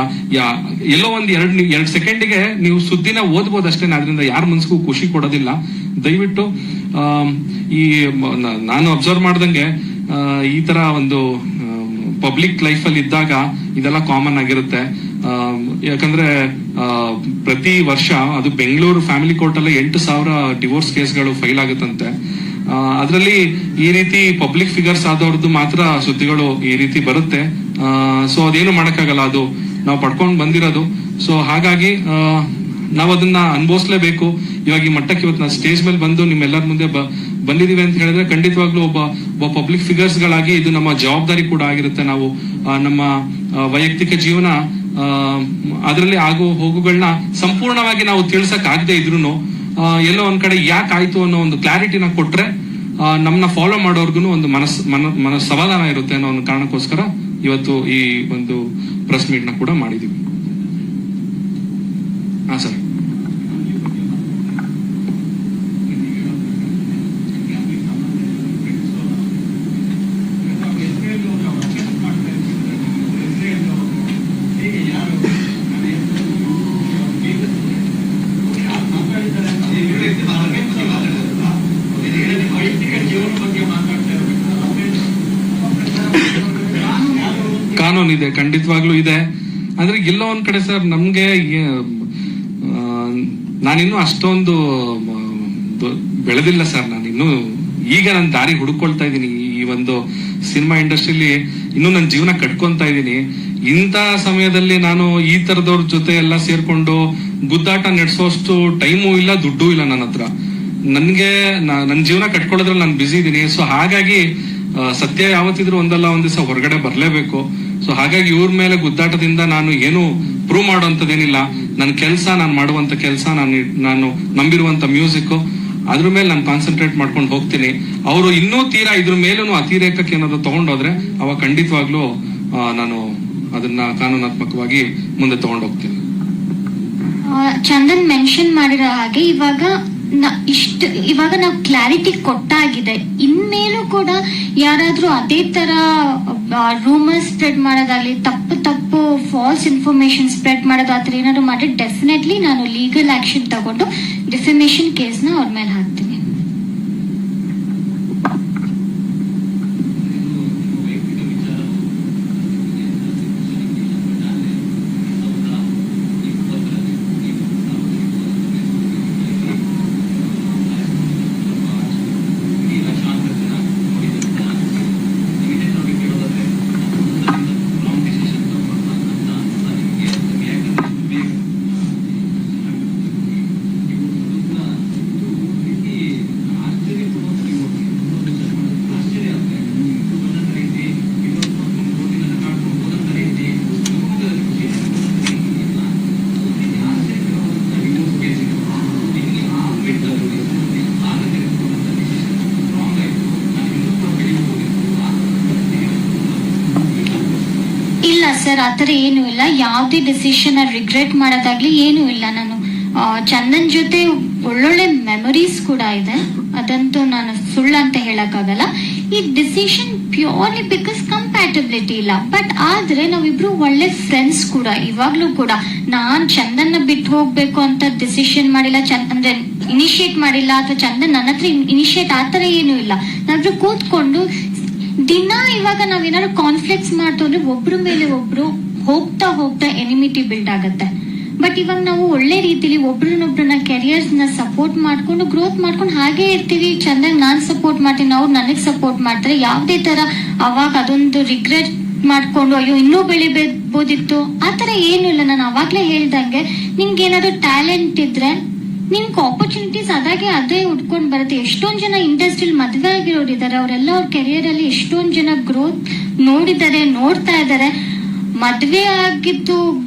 ಎಲ್ಲೋ ಒಂದ್ ಎರಡ್ ಸೆಕೆಂಡಿಗೆ ನೀವು ಸುದ್ದಿನ ಓದ್ಬೋದು ಅಷ್ಟೇ, ಅದರಿಂದ ಯಾರ ಮನ್ಸಿಗೂ ಖುಷಿ ಕೊಡೋದಿಲ್ಲ. ದಯವಿಟ್ಟು ನಾನು ಅಬ್ಸರ್ವ್ ಮಾಡ್ದಂಗೆ ಈ ತರ ಒಂದು ಪಬ್ಲಿಕ್ ಲೈಫ್ ಅಲ್ಲಿ ಇದ್ದಾಗ ಇದೆಲ್ಲ ಕಾಮನ್ ಆಗಿರುತ್ತೆ. ಯಾಕಂದ್ರೆ ಪ್ರತಿ ವರ್ಷ ಅದು ಬೆಂಗಳೂರು ಫ್ಯಾಮಿಲಿ ಕೋರ್ಟ್ ಅಲ್ಲಿ 8,000 ಡಿವೋರ್ಸ್ ಕೇಸ್ಗಳು ಫೈಲ್ ಆಗುತ್ತಂತೆ. ಅದರಲ್ಲಿ ಈ ರೀತಿ ಪಬ್ಲಿಕ್ ಫಿಗರ್ಸ್ ಆದವ್ರದ್ದು ಮಾತ್ರ ಸುದ್ದಿಗಳು ಈ ರೀತಿ ಬರುತ್ತೆ. ಸೊ ಅದೇನು ಮಾಡಕ್ಕಾಗಲ್ಲ, ಅದು ನಾವು ಪಡ್ಕೊಂಡು ಬಂದಿರೋದು. ಸೊ ಹಾಗಾಗಿ ನಾವು ಅದನ್ನ ಅನುಭವಿಸ್ಲೇಬೇಕು. ಇವಾಗ ಈ ಮಟ್ಟಕ್ಕೆ ಇವತ್ತು ನಾವು ಸ್ಟೇಜ್ ಮೇಲೆ ಬಂದು ನಿಮ್ಮೆಲ್ಲರ ಮುಂದೆ ಬಂದಿದೀವಿ ಅಂತ ಹೇಳಿದ್ರೆ ಖಂಡಿತವಾಗ್ಲೂ ಒಬ್ಬ ಪಬ್ಲಿಕ್ ಫಿಗರ್ಸ್ ಗಳಾಗಿ ಇದು ನಮ್ಮ ಜವಾಬ್ದಾರಿ ಕೂಡ ಆಗಿರುತ್ತೆ. ನಾವು ನಮ್ಮ ವೈಯಕ್ತಿಕ ಜೀವನ ಅದರಲ್ಲಿ ಆಗೋ ಹೋಗುಗಳನ್ನ ಸಂಪೂರ್ಣವಾಗಿ ನಾವು ತಿಳ್ಸಕ್ ಆಗದೆ ಇದ್ರು ಎಲ್ಲೋ ಒಂದ್ ಕಡೆ ಯಾಕೆ ಆಯ್ತು ಅನ್ನೋ ಒಂದು ಕ್ಲಾರಿಟಿನ ಕೊಟ್ರೆ ನಮ್ಮನ್ನ ಫಾಲೋ ಮಾಡೋರ್ಗು ಒಂದು ಮನಸ್ ಸಮಾಧಾನ ಇರುತ್ತೆ ಅನ್ನೋ ಒಂದು ಕಾರಣಕ್ಕೋಸ್ಕರ ಇವತ್ತು ಈ ಒಂದು ಪ್ರೆಸ್ ಮೀಟ್ ನ ಕೂಡ ಮಾಡಿದೀವಿ. ಹಾ ಸರ್. ಕಾನೂನು ಇದೆ, ಖಂಡಿತವಾಗ್ಲೂ ಇದೆ. ಆದ್ರೆ ಎಲ್ಲೋ ಒಂದ್ ಕಡೆ ಸರ್ ನಮ್ಗೆ ನಾನಿನ್ನೂ ಅಷ್ಟೊಂದು ಬೆಳೆದಿಲ್ಲ ಸರ್. ನಾನಿನ್ನು ಈಗ ನನ್ನ ದಾರಿ ಹುಡುಕೊಳ್ತಾ ಇದ್ದೀನಿ. ಈ ಒಂದು ಸಿನಿಮಾ ಇಂಡಸ್ಟ್ರಿಲಿ ಇನ್ನೂ ನನ್ನ ಜೀವನ ಕಟ್ಕೊಂತಾ ಇದ್ದೀನಿ. ಇಂಥ ಸಮಯದಲ್ಲಿ ನಾನು ಈ ತರದವ್ರ ಜೊತೆ ಎಲ್ಲ ಸೇರ್ಕೊಂಡು ಗುದ್ದಾಟ ನಡೆಸೋಷ್ಟು ಟೈಮು ಇಲ್ಲ, ದುಡ್ಡು ಇಲ್ಲ ನನ್ನ ಹತ್ರ. ನನ್ಗೆ ನನ್ನ ಜೀವನ ಕಟ್ಕೊಳ್ಳೋದ್ರಲ್ಲಿ ನಾನು ಬಿಸಿ ಇದ್ದೀನಿ. ಸೊ ಹಾಗಾಗಿ ಸತ್ಯ ಯಾವತ್ತಿದ್ರು ಒಂದಲ್ಲ ಒಂದ್ ದಿವಸ ಹೊರಗಡೆ ಬರ್ಲೇಬೇಕು. ಸೊ ಹಾಗಾಗಿ ಇವ್ರ ಮೇಲೆ ಗುದ್ದಾಟದಿಂದ ನಾನು ಏನು ಪ್ರೂವ್ ಮಾಡುವಂತದ್ದೇನಿಲ್ಲ. ನನ್ನ ಕೆಲಸ, ನಾನು ಮಾಡುವಂತ ಕೆಲಸ, ನಾನು ನಂಬಿರುವಂತ ಮ್ಯೂಸಿಕ್, ಅದ್ರ ಮೇಲೆ ನಾನು ಕಾನ್ಸಂಟ್ರೇಟ್ ಮಾಡ್ಕೊಂಡು ಹೋಗ್ತೀನಿ. ಅವರು ಇನ್ನೂ ತೀರಾ ಇದ್ರ ಮೇಲೂ ಅತಿರೇಕಕ್ಕೆ ಏನಾದ್ರು ತಗೊಂಡೋದ್ರೆ ಅವಾಗ ಖಂಡಿತವಾಗ್ಲೂ ನಾನು ಅದನ್ನ ಕಾನೂನಾತ್ಮಕವಾಗಿ ಮುಂದೆ ತಗೊಂಡು ಹೋಗ್ತೀನಿ. ಚಂದನ್ ಮೆನ್ಷನ್ ಮಾಡಿರೋ ಹಾಗೆ ಇವಾಗ ನಾವು ಕ್ಲಾರಿಟಿ ಕೊಟ್ಟಾಗಿದೆ. ಇನ್ಮೇಲೂ ಕೂಡ ಯಾರಾದ್ರೂ ಅದೇ ತರ ರೂಮರ್ಸ್ ಸ್ಪ್ರೆಡ್ ಮಾಡೋದಾಗ್ಲಿ, ತಪ್ಪು ಫಾಲ್ಸ್ ಇನ್ಫಾರ್ಮೇಶನ್ ಸ್ಪ್ರೆಡ್ ಮಾಡೋದು ಆ ಥರ ಏನಾದ್ರು ಮಾಡಿ ಡೆಫಿನೆಟ್ಲಿ ನಾನು ಲೀಗಲ್ ಆಕ್ಷನ್ ತಗೊಂಡು ಡಿಫಮೇಷನ್ ಕೇಸ್ನ ಅವ್ರ ಮೇಲೆ ಹಾಕ್ತೀನಿ. ಸರ್ ಆತರ ಏನು ಇಲ್ಲ. ಯಾವುದೇ ಡಿಸಿಷನ್ ರಿಗ್ರೆಟ್ ಮಾಡೋದಾಗ್ಲಿ ಏನು ಇಲ್ಲ. ನಾನು ಚಂದನ್ ಜೊತೆ ಒಳ್ಳೊಳ್ಳೆ ಮೆಮೊರೀಸ್ ಕೂಡ ಇದೆ, ಅದಂತೂ ನಾನು ಸುಳ್ಳು ಅಂತ ಹೇಳಕ್ಕಾಗಲ್ಲ. ಈ ಡಿಸಿಷನ್ ಪ್ಯೂರ್ಲಿ ಬಿಕಾಸ್ ಕಂಪ್ಯಾಟಬಿಲಿಟಿ ಇಲ್ಲ. ಬಟ್ ಆದ್ರೆ ನಾವಿಬ್ರು ಒಳ್ಳೆ ಫ್ರೆಂಡ್ಸ್ ಕೂಡ ಇವಾಗ್ಲೂ ಕೂಡ. ನಾನ್ ಚಂದನ್ನ ಬಿಟ್ಟು ಹೋಗ್ಬೇಕು ಅಂತ ಡಿಸಿಷನ್ ಮಾಡಿಲ್ಲ, ಅಂದ್ರೆ ಇನಿಶಿಯೇಟ್ ಮಾಡಿಲ್ಲ, ಅಥವಾ ಚಂದನ್ ನನ್ನ ಹತ್ರ ಇನಿಶಿಯೇಟ್ ಆತರ ಏನು ಇಲ್ಲ. ನಾವಿಬ್ರು ಕೂತ್ಕೊಂಡು ದಿನ ಇವಾಗ ನಾವೇನಾದ್ರು ಕಾನ್ಫ್ಲಿಕ್ಟ್ಸ್ ಮಾಡ್ತು ಅಂದ್ರೆ ಒಬ್ರ ಮೇಲೆ ಒಬ್ರು ಹೋಗ್ತಾ ಎನಿಮಿಟಿ ಬಿಲ್ಡ್ ಆಗತ್ತೆ. ಬಟ್ ಇವಾಗ ನಾವು ಒಳ್ಳೆ ರೀತಿಲಿ ಒಬ್ರನ್ನೊಬ್ರನ್ನ ಕೆರಿಯರ್ಸ್ ನ ಸಪೋರ್ಟ್ ಮಾಡ್ಕೊಂಡು ಗ್ರೋತ್ ಮಾಡ್ಕೊಂಡು ಹಾಗೆ ಇರ್ತೀವಿ. ಚಂದಾಗಿ ನಾನ್ ಸಪೋರ್ಟ್ ಮಾಡ್ತೀನಿ, ಅವ್ರು ನನಗ್ ಸಪೋರ್ಟ್ ಮಾಡ್ತಾರೆ. ಯಾವ್ದೇ ತರ ಅವಾಗ ಅದೊಂದು ರಿಗ್ರೆಟ್ ಮಾಡ್ಕೊಂಡು ಅಯ್ಯೋ ಇನ್ನೂ ಬೆಳಿಬೋದಿತ್ತು ಆತರ ಏನು ಇಲ್ಲ. ನಾನು ಅವಾಗ್ಲೇ ಹೇಳ್ದಂಗೆ ನಿಮ್ಗೆ ಏನಾದ್ರು ಟ್ಯಾಲೆಂಟ್ ಇದ್ರೆ ನಿಮ್ಗೆ ಆಪರ್ಚುನಿಟೀಸ್ ಅದೇ ಉಟ್ಕೊಂಡ್ ಬರುತ್ತೆ. ಎಷ್ಟೊಂದ್ ಜನ ಇಂಡಸ್ಟ್ರಿಯಲ್ಲಿ ಮದ್ವೆ ಆಗಿರೋರು ಇದಾರೆ, ಅವರೆಲ್ಲ ಅವ್ರ ಕೆರಿಯರ್ ಅಲ್ಲಿ ಎಷ್ಟೊಂದ್ ಜನ ಗ್ರೋತ್ ನೋಡ್ತಾ ಇದಾರೆ. ಮದ್ವೆ ಆಗಿದ್ದು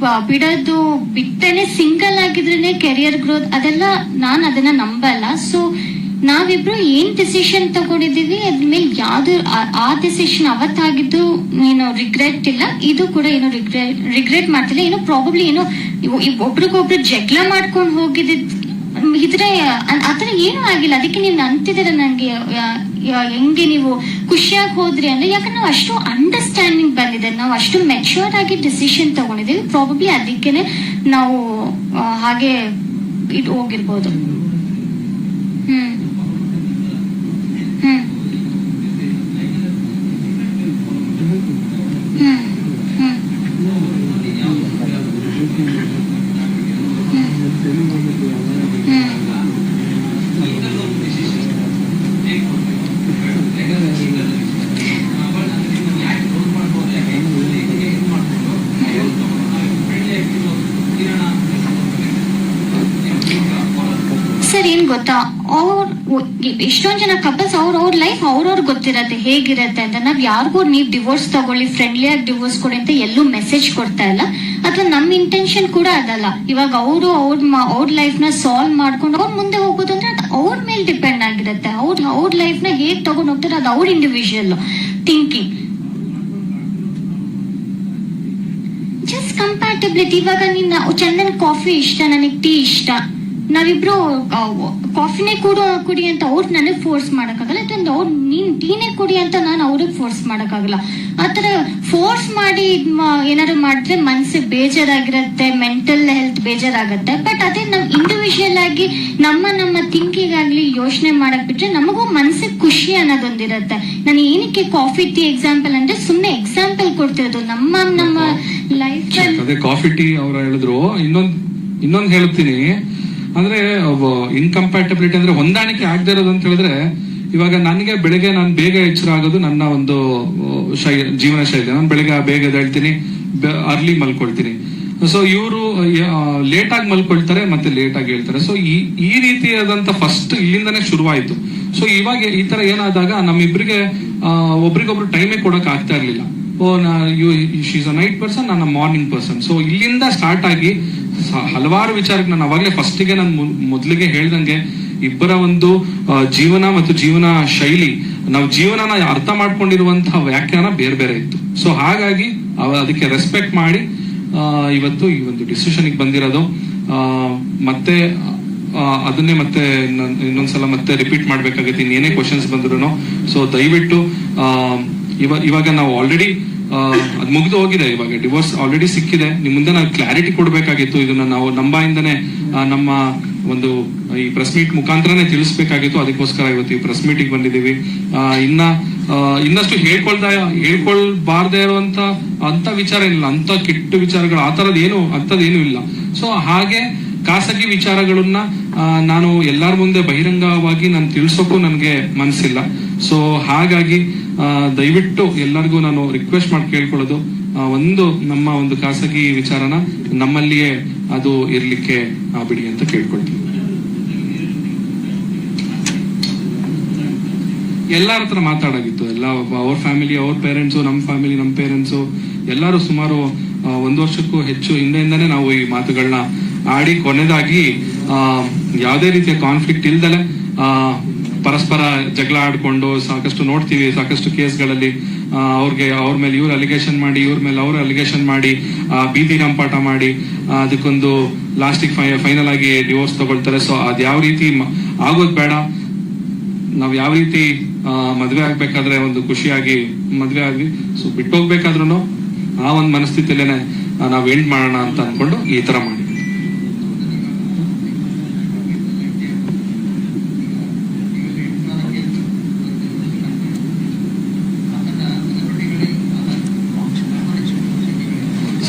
ಬಿಡೋದು ಬಿಟ್ಟನೆ ಸಿಂಗಲ್ ಆಗಿದ್ರೇನೆ ಕೆರಿಯರ್ ಗ್ರೋತ್, ಅದೆಲ್ಲ ನಾನು ಅದನ್ನ ನಂಬಲ್ಲ. ಸೊ ನಾವಿಬ್ರು ಏನ್ ಡಿಸಿಷನ್ ತಗೊಂಡಿದೀವಿ ಅದ್ಮೇಲೆ ಯಾವ್ದು ಆ ಡಿಸಿಷನ್ ಅವತ್ತಾಗಿದ್ದು ಏನು ರಿಗ್ರೆಟ್ ಇಲ್ಲ. ಇದು ಕೂಡ ಏನು ರಿಗ್ರೆಟ್ ಮಾಡ್ತಿಲ್ಲ. ಏನೋ ಪ್ರಾಬಬ್ಲಿ ಏನೋ ಒಬ್ರಿಗೊಬ್ರು ಜಗಳ ಮಾಡ್ಕೊಂಡು ಹೋಗಿದ್ದ ಇದ್ರೆ ಆತರ ಏನೂ ಆಗಿಲ್ಲ. ಅದಕ್ಕೆ ನೀವು ಅಂತಿದ್ದೀರ ನಂಗೆ ಹೆಂಗೆ ನೀವು ಖುಷಿಯಾಗಿ ಹೋದ್ರಿ ಅಂದ್ರೆ ಯಾಕಂದ್ರೆ ನಾವು ಅಷ್ಟು ಅಂಡರ್ಸ್ಟ್ಯಾಂಡಿಂಗ್ ಬಂದಿದೆ, ನಾವು ಅಷ್ಟು ಮೆಚೂರ್ ಆಗಿ ಡಿಸಿಷನ್ ತಗೊಂಡಿದ್ದೀವಿ. ಪ್ರಾಬಬ್ಲಿ ಅದಕ್ಕೇನೆ ನಾವು ಹಾಗೆ ಇದು ಹೋಗಿರ್ಬೋದು. ಹ್ಮ್ ಹ್ಮ್ ಹ್ಮ್ ಹ್ಮ್ ಸರ್ ಏನ್ ಗೊತ್ತಾ, ಎಷ್ಟೊಂದ್ ಜನ ಕಪಲ್ಸ್ ಅವ್ರ ಲೈಫ್ ಅವ್ರವ್ರ ಗೊತ್ತಿರತ್ತೆ ಹೇಗಿರತ್ತೆ ಅಂತ. ನಾವ್ ಯಾರಿಗೂ ನೀವ್ ಡಿವೋರ್ಸ್ ತಗೊಳ್ಳಿ, ಫ್ರೆಂಡ್ಲಿ ಆಗಿ ಡಿವೋರ್ಸ್ ಕೊಡಿ ಅಂತ ಎಲ್ಲೂ ಮೆಸೇಜ್ ಕೊಡ್ತಾ ಇಲ್ಲ, ಅಥವಾ ನಮ್ ಇಂಟೆನ್ಷನ್ ಕೂಡ ಅದಲ್ಲ. ಇವಾಗ ಅವ್ರ ಲೈಫ್ ನ ಸಾಲ್ವ್ ಮಾಡ್ಕೊಂಡು ಅವ್ರ ಮುಂದೆ ಹೋಗೋದು ಅಂದ್ರೆ ಅವ್ರ ಮೇಲೆ ಡಿಪೆಂಡ್ ಆಗಿರುತ್ತೆ. ಅವ್ರ ಲೈಫ್ ನ ಹೇಗ್ ತಗೊಂಡ್ ಹೋಗ್ತಾರೆ ಅದು ಅವ್ರ ಇಂಡಿವಿಜುವಲ್ ಥಿಂಕಿಂಗ್. Just compatibility. ಇವಾಗ ಚಂದನ್ ಕಾಫಿ ಇಷ್ಟ, ನನಗ್ ಟೀ ಇಷ್ಟ, ನಾವಿಬ್ರು ಕಾಫಿನೇ ಕುಡಿ ಅಂತ ಅವ್ರು ನನಗ್ ಫೋರ್ಸ್ ಮಾಡಕ್ ಆಗಲ್ಲ. ಯಾಕಂದ್ರೆ ಅವ್ರು ನೀನ್ ಟೀನೇ ಕುಡಿ ಅಂತ ನಾನು ಅವ್ರಿಗೆ ಫೋರ್ಸ್ ಮಾಡಕ್ಕಾಗಲ್ಲ. ಆತರ ಫೋರ್ಸ್ ಮಾಡಿ ಏನಾದ್ರು ಮಾಡಿದ್ರೆ ಮನ್ಸಿಗೆ ಬೇಜಾರಾಗಿರತ್ತೆ, ಮೆಂಟಲ್ ಹೆಲ್ತ್ ಬೇಜಾರಾಗತ್ತೆ. ಬಟ್ ಅದೇ ನಾವ್ ಇಂಡಿವಿಜುವಲ್ ಆಗಿ ನಮ್ಮ ಥಿಂಕಿಂಗ್ ಆಗ್ಲಿ ಯೋಚನೆ ಮಾಡಕ್ ಬಿಟ್ರೆ ನಮಗೂ ಮನ್ಸಿಗೆ ಖುಷಿ ಅನ್ನೋದೊಂದಿರತ್ತೆ. ನಾನು ಏನಕ್ಕೆ ಕಾಫಿ ಟೀ ಎಕ್ಸಾಂಪಲ್ ಅಂದ್ರೆ ಸುಮ್ನೆ ಎಕ್ಸಾಂಪಲ್ ಕೊಡ್ತಿರೋದು ನಮ್ಮ ಲೈಫ್. ಅದೇ ಕಾಫಿ ಟೀ ಅವ್ರ ಹೇಳಿದ್ರು. ಇನ್ನೊಂದ್ ಹೇಳ್ತೀನಿ ಅಂದ್ರೆ ಇನ್ಕಂಪ್ಯಾಟಬಿಲಿಟಿ ಅಂದ್ರೆ ಹೊಂದಾಣಿಕೆ ಆಗದೆ ಇರೋದು ಅಂತ ಹೇಳಿದ್ರೆ, ಇವಾಗ ನನಗೆ ಬೆಳಗ್ಗೆ ನಾನು ಬೇಗ ಎಚ್ಚರ ಆಗೋದು ನನ್ನ ಒಂದು ಜೀವನ ಶೈಲಿ. ನಾನು ಬೆಳಗ್ಗೆ ಬೇಗ ಎದ್ದೇಳ್ತೀನಿ, ಅರ್ಲಿ ಮಲ್ಕೊಳ್ತೀನಿ. ಸೊ ಇವರು ಲೇಟ್ ಆಗಿ ಮಲ್ಕೊಳ್ತಾರೆ ಮತ್ತೆ ಲೇಟ್ ಆಗಿ ಹೇಳ್ತಾರೆ. ಸೊ ಈ ರೀತಿಯಾದಂತ ಫಸ್ಟ್ ಇಲ್ಲಿಂದಾನೇ ಶುರುವಾಯ್ತು. ಸೊ ಇವಾಗ ಈ ತರ ಏನಾದಾಗ ನಮ್ಮಿಬ್ರಿಗೆ ಒಬ್ರಿಗೊಬ್ರು ಟೈಮೇ ಕೊಡಕ್ ಆಗ್ತಾ ಇರ್ಲಿಲ್ಲ. ಶೀಸ್ ಅ ನೈಟ್ ಪರ್ಸನ್, ನಾನು ಮಾರ್ನಿಂಗ್ ಪರ್ಸನ್. ಸೊ ಇಲ್ಲಿಂದ ಸ್ಟಾರ್ಟ್ ಆಗಿ ಹಲವಾರು ವಿಚಾರಕ್ಕೆ ನಾನು ಅವಾಗಲೇ ಫಸ್ಟಿಗೆ ನಾನು ಮೊದಲಿಗೆ ಹೇಳ್ದಂಗೆ ಇಬ್ಬರ ಒಂದು ಜೀವನ ಮತ್ತು ಜೀವನ ಶೈಲಿ, ನಾವು ಜೀವನನ ಅರ್ಥ ಮಾಡ್ಕೊಂಡಿರುವಂತಹ ವ್ಯಾಖ್ಯಾನ ಬೇರೆ ಬೇರೆ ಇತ್ತು. ಸೊ ಹಾಗಾಗಿ ಅದಕ್ಕೆ ರೆಸ್ಪೆಕ್ಟ್ ಮಾಡಿ ಇವತ್ತು ಈ ಒಂದು ಡಿಸಿಷನ್ಗೆ ಬಂದಿರೋದು. ಮತ್ತೆ ಅದನ್ನೇ ಮತ್ತೆ ಇನ್ನೊಂದ್ಸಲ ಮತ್ತೆ ರಿಪೀಟ್ ಮಾಡ್ಬೇಕಾಗತ್ತೆ ಇನ್ನೇನೇ ಕ್ವಶನ್ಸ್ ಬಂದ್ರು. ಸೊ ದಯವಿಟ್ಟು ಇವಾಗ ನಾವು ಆಲ್ರೆಡಿ ಅದ್ ಮುಗ್ದು ಹೋಗಿದೆ. ಇವಾಗ ಡಿವೋರ್ಸ್ ಆಲ್ರೆಡಿ ಸಿಕ್ಕಿದೆ. ನಿಮ್ ಮುಂದೆ ನಾವು ಕ್ಲಾರಿಟಿ ಕೊಡ್ಬೇಕಾಗಿತ್ತು. ಇದನ್ನ ನಾವು ನಮ್ಮ ಬಾಯಿಂದನೇ ನಮ್ಮ ಒಂದು ಈ ಪ್ರೆಸ್ ಮೀಟ್ ಮುಖಾಂತರನೇ ತಿಳಿಸ್ಬೇಕಾಗಿತ್ತು. ಅದಕ್ಕೋಸ್ಕರ ಇವತ್ತು ಈ ಪ್ರೆಸ್ ಮೀಟಿಗೆ ಬಂದಿದ್ದೀವಿ. ಇನ್ನಷ್ಟು ಹೇಳ್ಕೊಳ್ಬಾರ್ದೇ ಇರುವಂತ ಅಂತ ವಿಚಾರ ಏನಿಲ್ಲ, ಅಂತ ಕೆಟ್ಟ ವಿಚಾರಗಳು ಅಂತದೇನು ಇಲ್ಲ. ಸೊ ಹಾಗೆ ಖಾಸಗಿ ವಿಚಾರಗಳನ್ನ ನಾನು ಎಲ್ಲರ ಮುಂದೆ ಬಹಿರಂಗವಾಗಿ ನಾನು ತಿಳಿಸೋಕ್ಕೂ ನನಗೆ ಮನಸ್ಸಿಲ್ಲ. ಸೊ ಹಾಗಾಗಿ ದಯವಿಟ್ಟು ಎಲ್ಲರಿಗೂ ನಾನು ರಿಕ್ವೆಸ್ಟ್ ಮಾಡಿ ಕೇಳ್ಕೊಳ್ಳೋದು, ಒಂದು ನಮ್ಮ ಒಂದು ಖಾಸಗಿ ವಿಚಾರನ ನಮ್ಮಲ್ಲಿಯೇ ಅದು ಇರ್ಲಿಕ್ಕೆ ಬಿಡಿ ಅಂತ ಕೇಳ್ಕೊಳ್ತೀನಿ. ಎಲ್ಲರ ಹತ್ರ ಮಾತಾಡಾಗಿತ್ತು. ಎಲ್ಲ ಅವ್ರ ಫ್ಯಾಮಿಲಿ, ಅವ್ರ ಪೇರೆಂಟ್ಸು, ನಮ್ಮ ಫ್ಯಾಮಿಲಿ, ನಮ್ಮ ಪೇರೆಂಟ್ಸು ಎಲ್ಲರೂ ಸುಮಾರು 1 ವರ್ಷಕ್ಕೂ ಹೆಚ್ಚು ಹಿಂದೆಯಿಂದಾನೇ ನಾವು ಈ ಮಾತುಗಳನ್ನ ಆಡಿ ಕೊನೆದಾಗಿ ಯಾವುದೇ ರೀತಿಯ ಕಾನ್ಫ್ಲಿಕ್ಟ್ ಇಲ್ದಲೆ ಪರಸ್ಪರ ಜಗಳ ಆಡ್ಕೊಂಡು ಸಾಕಷ್ಟು ನೋಡ್ತೀವಿ. ಸಾಕಷ್ಟು ಕೇಸ್ಗಳಲ್ಲಿ ಅವ್ರ ಮೇಲೆ ಇವ್ರು ಅಲಿಗೇಷನ್ ಮಾಡಿ, ಇವ್ರ ಮೇಲೆ ಅವ್ರು ಅಲಿಗೇಷನ್ ಮಾಡಿ, ಬೀದಿ ರಂಪಾಟ ಮಾಡಿ ಅದಕ್ಕೊಂದು ಲಾಸ್ಟಿಗೆ ಫೈನಲ್ ಆಗಿ ಡಿವೋರ್ಸ್ ತಗೊಳ್ತಾರೆ. ಸೊ ಅದ್ ಯಾವ ರೀತಿ ಆಗೋದ್ ಬೇಡ. ನಾವ್ ಯಾವ ರೀತಿ ಮದ್ವೆ ಆಗ್ಬೇಕಾದ್ರೆ ಒಂದು ಖುಷಿಯಾಗಿ ಮದ್ವೆ ಆದ್ವಿ, ಸೊ ಬಿಟ್ಟೋಗ್ಬೇಕಾದ್ರೂ ಆ ಒಂದು ಮನಸ್ಥಿತಿಲೇನೆ ನಾವ್ ಎಂಡ್ ಮಾಡೋಣ ಅಂತ ಅನ್ಕೊಂಡು ಈ ತರ ಮಾಡಿ.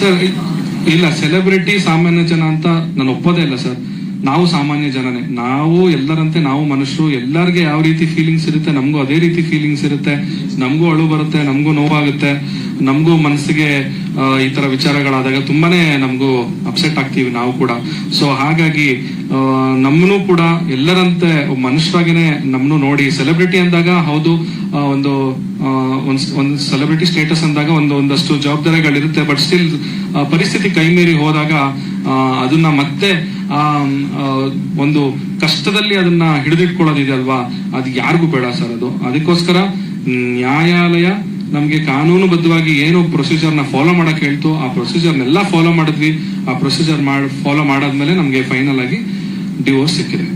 ಸರ್ ಇಲ್ಲ, ಸೆಲೆಬ್ರಿಟಿ ಸಾಮಾನ್ಯ ಜನ ಅಂತ ನಾನು ಒಪ್ಪೋದೇ ಇಲ್ಲ ಸರ್. ನಾವು ಸಾಮಾನ್ಯ ಜನನೇ, ನಾವು ಎಲ್ಲರಂತೆ ನಾವು ಮನುಷ್ಯರು. ಎಲ್ಲರಿಗೆ ಯಾವ ರೀತಿ ಫೀಲಿಂಗ್ಸ್ ಇರುತ್ತೆ ನಮಗೂ ಅದೇ ರೀತಿ ಫೀಲಿಂಗ್ಸ್ ಇರುತ್ತೆ. ನಮಗೂ ಅಳು ಬರುತ್ತೆ, ನಮಗೂ ನೋವಾಗುತ್ತೆ, ನಮಗೂ ಮನಸ್ಸಿಗೆ ಈ ತರ ವಿಚಾರಗಳಾದಾಗ ತುಂಬಾನೇ ನಮಗೂ ಅಪ್ಸೆಟ್ ಆಗ್ತೀವಿ ನಾವು ಕೂಡ. ಸೊ ಹಾಗಾಗಿ ನಮ್ಮನ್ನು ಕೂಡ ಎಲ್ಲರಂತೆ ಮನುಷ್ಯರಾಗೇನೆ ನಮ್ಮನ್ನು ನೋಡಿ ಸೆಲೆಬ್ರಿಟಿ ಅಂದಾಗ ಹೌದು ಒಂದು ಸೆಲೆಬ್ರಿಟಿ ಸ್ಟೇಟಸ್ ಅಂದಾಗ ಒಂದಷ್ಟು ಜವಾಬ್ದಾರಿಗಳಿರುತ್ತೆ. ಬಟ್ ಸ್ಟಿಲ್ ಪರಿಸ್ಥಿತಿ ಕೈ ಮೀರಿ ಹೋದಾಗ ಅದನ್ನ ಮತ್ತೆ ಒಂದು ಕಷ್ಟದಲ್ಲಿ ಅದನ್ನ ಹಿಡಿದಿಟ್ಕೊಳ್ಳೋದಿದೆ ಅಲ್ವಾ, ಅದು ಯಾರಿಗೂ ಬೇಡ ಸರ್. ಅದಕ್ಕೋಸ್ಕರ ನ್ಯಾಯಾಲಯ ನಮ್ಗೆ ಕಾನೂನುಬದ್ಧವಾಗಿ ಏನು ಪ್ರೊಸೀಜರ್ ನ ಫಾಲೋ ಮಾಡಕ್ ಹೇಳ್ತು ಆ ಪ್ರೊಸೀಜರ್ನೆಲ್ಲ ಫಾಲೋ ಮಾಡಿದ್ವಿ. ಆ ಪ್ರೊಸೀಜರ್ ಫಾಲೋ ಮಾಡಾದ್ಮೇಲೆ ನಮ್ಗೆ ಫೈನಲ್ ಆಗಿ ಡಿವೋರ್ಸ್ ಸಿಕ್ಕಿದೆ.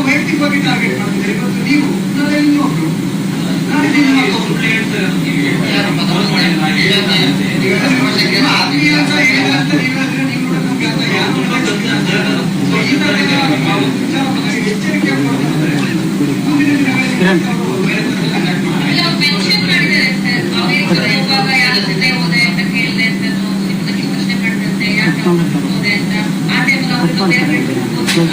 ವೈಯಕ್ತಿಕವಾಗಿ ಟಾರ್ಗೆಟ್ ಮಾಡ್ತಿದ್ದಾರೆ. ಇವತ್ತು ನೀವು ನಾಳೆ ಇನ್ನೊಬ್ರು ಆತ್ಮೀಯ ಅಂತ ಹೇಳಿದಂತ ನೀವಾದ್ರೆ ನೀವು ಎಚ್ಚರಿಕೆ ಕೊಡ್ತಾರೆ. ಮುಂದಿನ ಮೆನ್ಷನ್ ಮಾಡಿದ್ದಾರೆ ಸರ್, ಇವಾಗ ಯಾರ ಜೊತೆ ಹೋದೆ ಅಂತ ಕೇಳಿದೆ ಅಂತ ನಿಮ್ಮನ್ನ ಪ್ರಶ್ನೆ ಮಾಡಿದಂತೆ ಯಾಕೆ ಹೋದೆ ಅಂತ ಆ ಟೈಮಲ್ಲಿ ಅವ್ರನ್ನ ಬೇರೆ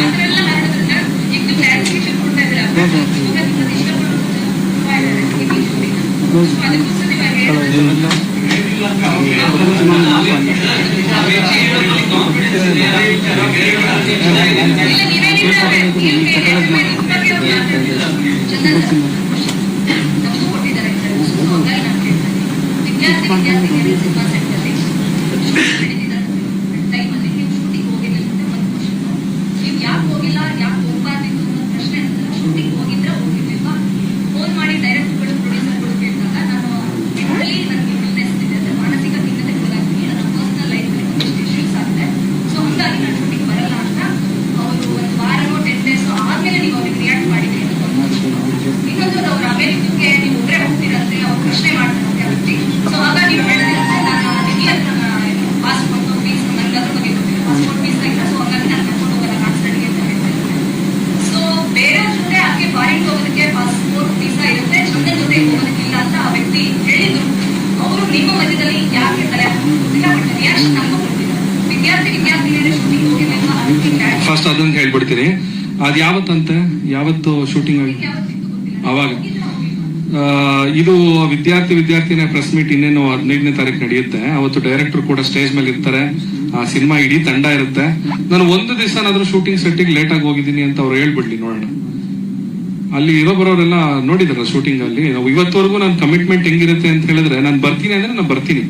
ಅದರೆಲ್ಲ ಮಾಡಿದ್ರೆ ಈಗ ಕ್ಲಾರಿಫಿಕೇಶನ್ ಕೊಡ್ತಾ ಇದ್ದೀರಾ. ಇವಾಗ ನಿಮ್ಮನ್ನ ಇಷ್ಟಪಟ್ಟು ಅದಕ್ಕೋಸ್ಕರ ನೀವು ನೀವೇನಿದ್ದಾರೆ ನೀವು ನಿಮ್ಮ ಬಗ್ಗೆ ಅವ್ರು ಮಾತಾಡ್ತಿಲ್ಲ ಚಂದನ್ ನಮಗೂ ಕೊಟ್ಟಿದ್ದಾರೆ ಸೊ ಹಾಗಾಗಿ ನಾನು ಕೇಳ್ತೀನಿ ವಿದ್ಯಾರ್ಥಿನಿಯರು ಸಿನಿಮಾ ಸೆಟ್ಟಲ್ಲಿ ಶೂಟಿಂಗ್ ನಡೀತಿದ್ದಾರೆ ಟೈಮಲ್ಲಿ ನೀವು ಶೂಟಿಂಗ್ ಹೋಗಿಲ್ಲ ಅಂತ ಒಂದು ಕ್ವಶನ್ ನೀವು ಯಾಕೆ ಹೋಗಿಲ್ಲ ಯಾಕೆ ಹೋಗ್ಬಾರ್ದಿತ್ತು ಅನ್ನೋ ಪ್ರಶ್ನೆ ಅಂತಲ್ಲ ಶೂಟಿಂಗ್ ಹೋಗಿದ್ರೆ ಹೋಗಿರ್ಲಿಲ್ವಾ ಫೋನ್ ಮಾಡಿ ಡೈರೆಕ್ಟರ್ಗಳು ಪ್ರೊಡ್ಯೂಸರ್ಗಳು ಕೇಳಿದಾಗ ನಾನು ಮೆಂಟಲಿ ನನಗೆ ಇಲ್ನೆಸ್ ಇದೆ ಅಂದರೆ ಮಾನಸಿಕ ಖಿನ್ನತೆಗೊಳಗಾಗ್ತೀನಿ ನನ್ನ ಪರ್ಸನಲ್ ಲೈಫಲ್ಲಿ ಒಂದಿಷ್ಟು ಇಶ್ಯೂಸ್ ಆಗಿದೆ ಸೊ ಹಾಗಾಗಿ ನಾನು ಶೂಟಿಂಗ್ ಬರಲ್ಲ ಅಂತ ಅವರು ಒಂದು ವಾರನೋ 10 ಡೇಸ್ ಆದ್ಮೇಲೆ ನೀವು ಅವ್ರಿಗೆ ರಿಯಾಕ್ಟ್ ಮಾಡಿದ್ರಿ ಅಂತ ಇನ್ನೊಂದು ಅವ್ರು ಅಮೆರಿಕಕ್ಕೆ ನೀವು ಒಬ್ಬರೇ ಹೋಗ್ತೀರಂತೆ ಅವ್ರು ಪ್ರಶ್ನೆ ಮಾಡ್ತಾರಂತೆ ವ್ಯಕ್ತಿ ಸೊ ಹಾಗಾಗಿ ನೀವು ಹೇಳೋದಿರುತ್ತೆ ನಾನು ಅದಕ್ಕೆ ಪಾಸ್ಪೋರ್ಟ್ ಫೀಸ್ ನನಗೆ ಅದ್ರ ಬಗ್ಗೆ ಗೊತ್ತಿಲ್ಲ ಪಾಸ್ಪೋರ್ಟ್ ಫೀಸ್ ಇಲ್ಲ ಸೊ ಹಾಗಾಗಿ ನಾನು ಕರ್ಕೊಂಡು ಹೋಗಲ್ಲ ಕಾನ್ಸರ್ಟ್ಗೆ ಅಂತ ಹೇಳ್ತಾರೆ ಸೊ ಬೇರೆಯವ್ರ ಜೊತೆ ಆಕೆ ಫಾರಿನ್ ಹೋಗೋದಕ್ಕೆ ಪಾಸ್ಪೋರ್ಟ್ ವೀಸಾ ಇರುತ್ತೆ ಚಂದನ್ ಜೊತೆ ಹೋಗೋದಕ್ಕಿಲ್ಲ ಅಂತ ಆ ವ್ಯಕ್ತಿ ಹೇಳಿದ್ರು ಅವರು ನಿಮ್ಮ ಮಧ್ಯದಲ್ಲಿ ಯಾಕೆ ತಲೆ ಹಾಕೋದಿಲ್ಲ ಬಟ್ ರಿಯಾಕ್ಷನ್ ನಮಗೂ ಕೊಡ್ತಿದ್ದಾರೆ ವಿದ್ಯಾರ್ಥಿನಿಯರೇ ಶೂಟಿಂಗ್ ಹೋಗಿಲ್ಲ ಅದಕ್ಕೆ ಫಸ್ಟ್ ಅದನ್ನ ಹೇಳ್ಬಿಡ್ತೀನಿ. ಅದ್ ಯಾವತ್ತಂತೆ ಯಾವತ್ತು ಶೂಟಿಂಗ್ ಆಗಿ ಅವಾಗ ಇದು ವಿದ್ಯಾರ್ಥಿನಿಯ ಪ್ರೆಸ್ ಮೀಟ್ ಇನ್ನೇನು 15ನೇ ತಾರೀಕು ನಡೆಯುತ್ತೆ. ಅವತ್ತು ಡೈರೆಕ್ಟರ್ ಕೂಡ ಸ್ಟೇಜ್ ಮೇಲೆ ಇರ್ತಾರೆ. ಆ ಸಿನಿಮಾ ಇಡೀ ತಂಡ ಇರುತ್ತೆ. ನಾನು ಒಂದು ದಿವಸನಾದ್ರೂ ಶೂಟಿಂಗ್ ಸೆಟ್ಟಿಗೆ ಲೇಟ್ ಆಗಿ ಹೋಗಿದ್ದೀನಿ ಅಂತ ಅವ್ರು ಹೇಳ್ಬಿಡ್ಲಿ ನೋಡೋಣ. ಅಲ್ಲಿ ಇರೋ ಬರೋರೆಲ್ಲ ನೋಡಿದಾರ ಶೂಟಿಂಗ್ ಅಲ್ಲಿ. ಇವತ್ತವರೆಗೂ ನನ್ನ ಕಮಿಟ್ಮೆಂಟ್ ಹೆಂಗಿರುತ್ತೆ ಅಂತ ಹೇಳಿದ್ರೆ ನಾನು ಬರ್ತೀನಿ ಅಂದ್ರೆ ನಾನು ಬರ್ತೀನಿ,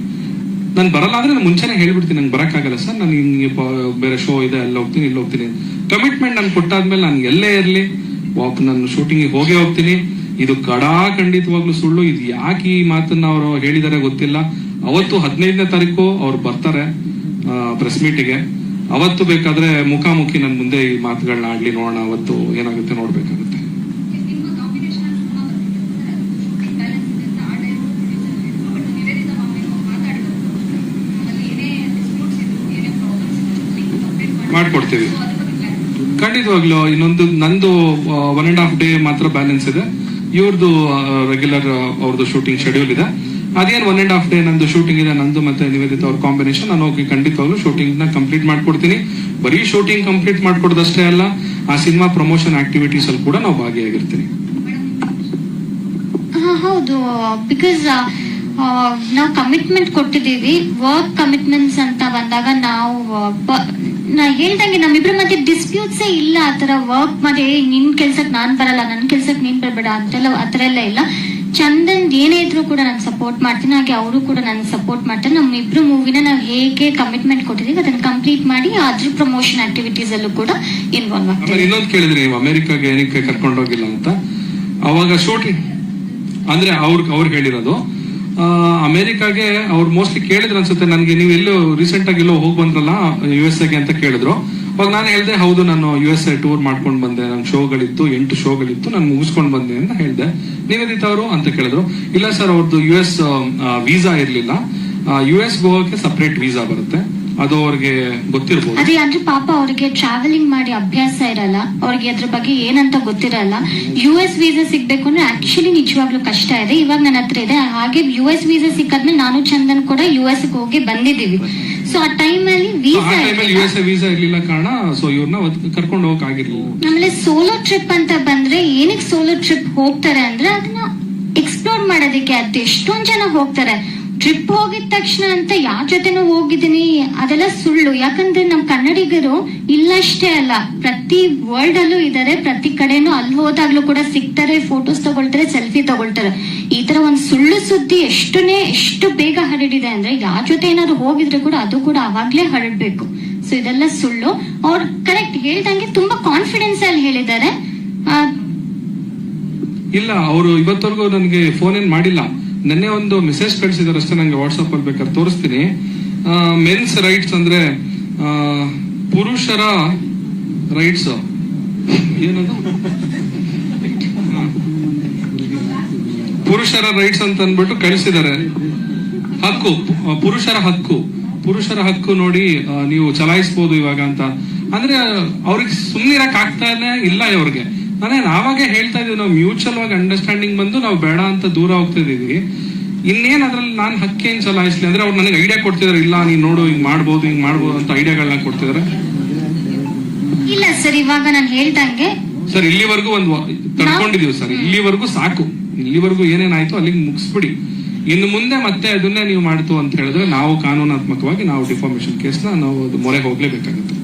ನಾನು ಬರಲ್ಲ ಅಂದ್ರೆ ನಾನು ಮುಂಚೆನೆ ಹೇಳ್ಬಿಡ್ತೀನಿ ನಂಗೆ ಬರಕ್ಕಾಗಲ್ಲ ಸರ್, ನಾನು ಹಿಂಗೆ ಬೇರೆ ಶೋ ಇದೆ ಅಲ್ಲಿ ಹೋಗ್ತೀನಿ ಇಲ್ಲಿ ಹೋಗ್ತೀನಿ. ಕಮಿಟ್ಮೆಂಟ್ ನಾನು ಕೊಟ್ಟಾದ್ಮೇಲೆ ನಾನು ಎಲ್ಲೇ ಇರಲಿ ನಾನು ಶೂಟಿಂಗ್ ಹೋಗೇ ಹೋಗ್ತೀನಿ. ಇದು ಖಂಡಿತವಾಗ್ಲೂ ಸುಳ್ಳು. ಇದು ಯಾಕೆ ಈ ಮಾತನ್ನ ಅವರು ಹೇಳಿದಾರೆ ಗೊತ್ತಿಲ್ಲ. ಅವತ್ತು 15ನೇ ತಾರೀಕು ಅವ್ರು ಬರ್ತಾರೆ ಪ್ರೆಸ್ ಮೀಟಿಗೆ. ಅವತ್ತು ಬೇಕಾದ್ರೆ ಮುಖಾಮುಖಿ ನನ್ನ ಮುಂದೆ ಈ ಮಾತುಗಳನ್ನ ಆಡ್ಲಿ, ನೋಡೋಣ ಅವತ್ತು ಏನಾಗುತ್ತೆ ನೋಡ್ಬೇಕಾಗುತ್ತೆ. ಮಾಡ್ಕೊಡ್ತೀವಿ ಖಂಡಿತವಾಗ್ಲೂ. ಇನ್ನೊಂದು ನಂದು 1.5 ಡೇ ಮಾತ್ರ ಬ್ಯಾಲೆನ್ಸ್ ಇದೆ. ಇವ್ರದ್ದು ರೆಗ್ಯುಲರ್ ಅವ್ರದ್ದು ಶೂಟಿಂಗ್ ಶೆಡ್ಯೂಲ್ ಇದೆ. ಅದೇನು 1.5 ಡೇ ನಂದು ಶೂಟಿಂಗ್ ಇದೆ, ನಂದು ಮತ್ತೆ ನಿವೇದಿತ ಅವ್ರ ಕಾಂಬಿನೇಷನ್. ನಾನು ಹೋಗಿ ಖಂಡಿತವಾಗ್ಲೂ ಶೂಟಿಂಗ್ ನ ಕಂಪ್ಲೀಟ್ ಮಾಡ್ಕೊಡ್ತೀನಿ. ಬರೀ ಶೂಟಿಂಗ್ ಕಂಪ್ಲೀಟ್ ಮಾಡ್ಕೊಡೋದಷ್ಟೇ ಅಲ್ಲ, ಆ ಸಿನಿಮಾ ಪ್ರಮೋಷನ್ ಆಕ್ಟಿವಿಟೀಸ್ ಅಲ್ಲಿ ಕೂಡ ನಾವು ಭಾಗಿಯಾಗಿರ್ತೀನಿ. ಹೌದು, ಬಿಕಾಸ್ ನಾವು ಕಮಿಟ್ಮೆಂಟ್ ಕೊಟ್ಟಿದ್ದೀವಿ. ವರ್ಕ್ ಕಮಿಟ್ಮೆಂಟ್ಸ್ ಅಂತ ಬಂದಾಗ ನಾವು ನಾ ಹೇಳ್ದಂಗೆ ನಮ್ಮಿಬ್ರ ಮಧ್ಯೆ ಡಿಸ್ಪ್ಯೂಟ್ಸೇ ಇಲ್ಲ. ಆತರ ವರ್ಕ್ ಮತ್ತೆ ನಿನ್ ಕೆಲ್ಸಕ್ ನಾನ್ ಬರಲ್ಲ, ನನ್ ಕೆಲ್ಸಕ್ ನೀನ್ ಬರ್ಬೇಡ ಅಂತೆಲ್ಲ ಆತರ ಎಲ್ಲ ಇಲ್ಲ. ಚಂದನ್ ಏನೇ ಇದ್ರು ಕೂಡ ನಾನು ಸಪೋರ್ಟ್ ಮಾಡ್ತೀನಿ, ಹಾಗೆ ಅವರು ಕೂಡ ನನ್ಗೆ ಸಪೋರ್ಟ್ ಮಾಡ್ತಾರೆ. ನಮ್ಮಿಬ್ರು ಮೂವಿನ ನಾವು ಹೇಗೆ ಕಮಿಟ್ಮೆಂಟ್ ಕೊಟ್ಟಿದೀವಿ ಅದನ್ನ ಕಂಪ್ಲೀಟ್ ಮಾಡಿ ಅದ್ರ ಪ್ರಮೋಷನ್ ಆಕ್ಟಿವಿಟೀಸ್ ಅಲ್ಲೂ ಕೂಡ ಇನ್ವಾಲ್ವ್ ಆಗ್ತೀವಿ. ಇನ್ನೊಂದು ಕೇಳಿದ್ರಿ ನೀವು ಅಮೆರಿಕಾಗೆ ಏನಕ್ಕೆ ಕರ್ಕೊಂಡೋಗಿಲ್ಲ ಅಂತ. ಅವಾಗ ಶೂಟಿಂಗ್ ಅಂದ್ರೆ ಅವ್ರು ಹೇಳಿರೋದು ಅಮೆರಿಕಾಗೆ ಅವ್ರು ಮೋಸ್ಟ್ಲಿ ಕೇಳಿದ್ರು ಅನ್ಸುತ್ತೆ ನನಗೆ, ನೀವು ಎಲ್ಲೋ ರೀಸೆಂಟ್ ಆಗಿ ಎಲ್ಲೋ ಹೋಗಿ ಬಂದ್ರಲ್ಲ USA ಗೆ ಅಂತ ಕೇಳಿದ್ರು. ಅವಾಗ ನಾನು ಹೇಳ್ದೆ ಹೌದು, ನಾನು USA ಟೂರ್ ಮಾಡ್ಕೊಂಡು ಬಂದೆ, ನನ್ನ ಶೋಗಳಿತ್ತು 8 ಶೋಗಳಿತ್ತು, ನಾನು ಮುಗಿಸ್ಕೊಂಡು ಬಂದೆ ಅಂತ ಹೇಳ್ದೆ. ನಿವೇದಿತ ಅವರು ಅಂತ ಕೇಳಿದ್ರು. ಇಲ್ಲ ಸರ್, ಅವ್ರದ್ದು US ವೀಸಾ ಇರ್ಲಿಲ್ಲ, US ಹೋಗಕ್ಕೆ ಸಪರೇಟ್ ವೀಸಾ ಬರುತ್ತೆ, ಅದು ಅವ್ರಿಗೆ ಗೊತ್ತಿರ್ಬೋದು. ಅದೇ ಅಂದ್ರೆ ಪಾಪ ಅವ್ರಿಗೆ ಟ್ರಾವೆಲಿಂಗ್ ಮಾಡಿ ಅಭ್ಯಾಸ ಇರಲ್ಲ, ಅವ್ರಿಗೆ ಅದ್ರ ಬಗ್ಗೆ ಏನಂತ ಗೊತ್ತಿರಲ್ಲ. US ವೀಸಾ ಸಿಗ್ಬೇಕು ಅಂದ್ರೆ ಆಕ್ಚುಲಿ ನಿಜವಾಗ್ಲೂ ಕಷ್ಟ ಇದೆ. ಇವಾಗ ನನ್ನ ಹತ್ರ ಇದೆ. ಹಾಗೆ US ವೀಸಾ ಸಿಕ್ಕಾದ್ಮೇಲೆ ನಾನು ಚಂದನ್ ಕೂಡ US ಗೆ ಹೋಗಿ ಬಂದಿದ್ದೀವಿ. ಸೊ ಆ ಟೈಮ್ ಅಲ್ಲಿ ವೀಸಾ ಇರ್ಲಿಲ್ಲ ಕಾರಣ ಸೊ ಇವ್ರನ್ನ ಕರ್ಕೊಂಡು ಹೋಗಕ್ ಆಗಿರ್ಲಿಲ್ಲ. ಆಮೇಲೆ ಸೋಲೋ ಟ್ರಿಪ್ ಅಂತ ಬಂದ್ರೆ ಏನಕ್ಕೆ ಸೋಲೋ ಟ್ರಿಪ್ ಹೋಗ್ತಾರೆ ಅಂದ್ರೆ ಅದನ್ನ ಎಕ್ಸ್ಪ್ಲೋರ್ ಮಾಡೋದಕ್ಕೆ. ಅದು ಎಷ್ಟೊಂದ್ ಜನ ಹೋಗ್ತಾರೆ. ಟ್ರಿಪ್ ಹೋಗಿದ ತಕ್ಷಣ ಅಂತ ಯಾರ ಜೊತೆನೂ ಹೋಗಿದ್ದೀನಿ ಅದೆಲ್ಲ ಸುಳ್ಳು. ಯಾಕಂದ್ರೆ ನಮ್ ಕನ್ನಡಿಗರು ಇಲ್ಲಷ್ಟೇ ಅಲ್ಲ, ಪ್ರತಿ ವರ್ಲ್ಡ್ ಅಲ್ಲೂ ಇದಾರೆ, ಪ್ರತಿ ಕಡೆನೂ ಅಲ್ಲಿ ಹೋದಾಗ್ಲೂ ಕೂಡ ಸಿಗ್ತಾರೆ, ಫೋಟೋಸ್ ತಗೊಳ್ತಾರೆ, ಸೆಲ್ಫಿ ತಗೊಳ್ತಾರೆ. ಈ ತರ ಒಂದ್ ಸುಳ್ಳು ಸುದ್ದಿ ಎಷ್ಟು ಬೇಗ ಹರಡಿದೆ ಅಂದ್ರೆ ಯಾರ ಜೊತೆ ಏನಾದ್ರು ಹೋಗಿದ್ರೆ ಕೂಡ ಅದು ಕೂಡ ಅವಾಗ್ಲೇ ಹರಡ್ಬೇಕು. ಸೊ ಇದೆಲ್ಲ ಸುಳ್ಳು. ಅವ್ರು ಕರೆಕ್ಟ್ ಹೇಳ್ದಂಗೆ ತುಂಬಾ ಕಾನ್ಫಿಡೆನ್ಸ್ ಅಲ್ಲಿ ಹೇಳಿದ್ದಾರೆ. ಇಲ್ಲ, ಅವರು ಇವತ್ತವರೆಗೂ ನನಗೆ ಫೋನ್ ಏನ್ ಮಾಡಿಲ್ಲ. ನೆನ್ನೆ ಒಂದು ಮೆಸೇಜ್ ಕಳಿಸಿದಾರೆ ಅಷ್ಟೇ, ನಂಗೆ ವಾಟ್ಸ್ಆಪ್ ಅಲ್ಲಿ ಬೇಕಾದ್ರೆ ತೋರಿಸ್ತೀನಿ. ಮೆನ್ಸ್ ರೈಟ್ಸ್ ಅಂದ್ರೆ ಪುರುಷರ ರೈಟ್ಸ್ ಏನದು, ಪುರುಷರ ರೈಟ್ಸ್ ಅಂತ ಅಂದ್ಬಿಟ್ಟು ಕಳಿಸಿದ್ದಾರೆ. ಹಕ್ಕು, ಪುರುಷರ ಹಕ್ಕು ನೋಡಿ ನೀವು ಚಲಾಯಿಸಬಹುದು ಇವಾಗ ಅಂತ. ಅಂದ್ರೆ ಅವ್ರಿಗೆ ಸುಮ್ಮನಿರಕ್ ಆಗ್ತಾನೆ ಇಲ್ಲ ಅವ್ರಿಗೆ. ನಾವಾಗೆ ಹೇಳ್ತಾ ಇದೀವಿ, ನಾವು ಮ್ಯೂಚುವಲ್ ಆಗಿ ಅಂಡರ್ಸ್ಟ್ಯಾಂಡಿಂಗ್ ಬಂದು ನಾವು ಬೇಡ ಅಂತ ದೂರ ಹೋಗ್ತಾ ಇದೀವಿ. ಇನ್ನೇನ್ ಅದ್ರಲ್ಲಿ ನಾನು ಹಕ್ಕೇನ್ ಚಲಾಯಿಸ್ಲಿ ಅಂದ್ರೆ ಅವ್ರು ನನಗೆ ಐಡಿಯಾ ಕೊಡ್ತಿದಾರೆ, ಇಲ್ಲ ನೀನ್ ನೋಡು ಹಿಂಗ್ ಮಾಡ್ಬೋದು ಅಂತ ಐಡಿಯಾಗಳನ್ನ ಕೊಡ್ತಿದಾರೆ. ಇಲ್ಲ ಸರ್, ಇವಾಗ ನಾನು ಹೇಳ್ದಂಗೆ ಸರ್ ಇಲ್ಲಿವರೆಗೂ ಒಂದು ತಡ್ಕೊಂಡಿದೀವಿ ಸರ್, ಇಲ್ಲಿವರೆಗೂ ಸಾಕು. ಇಲ್ಲಿವರೆಗೂ ಏನೇನಾಯ್ತು ಅಲ್ಲಿಗೆ ಮುಗಿಸ್ಬಿಡಿ. ಇನ್ನು ಮುಂದೆ ಮತ್ತೆ ಅದನ್ನೇ ನೀವು ಮಾಡ್ತು ಅಂತ ಹೇಳಿದ್ರೆ ನಾವು ಕಾನೂನಾತ್ಮಕವಾಗಿ ನಾವು ಡಿಫಾರ್ಮೇಶನ್ ಕೇಸ್ನ ನಾವು ಮೊರೆ ಹೋಗ್ಲೇಬೇಕಾಗುತ್ತೆ.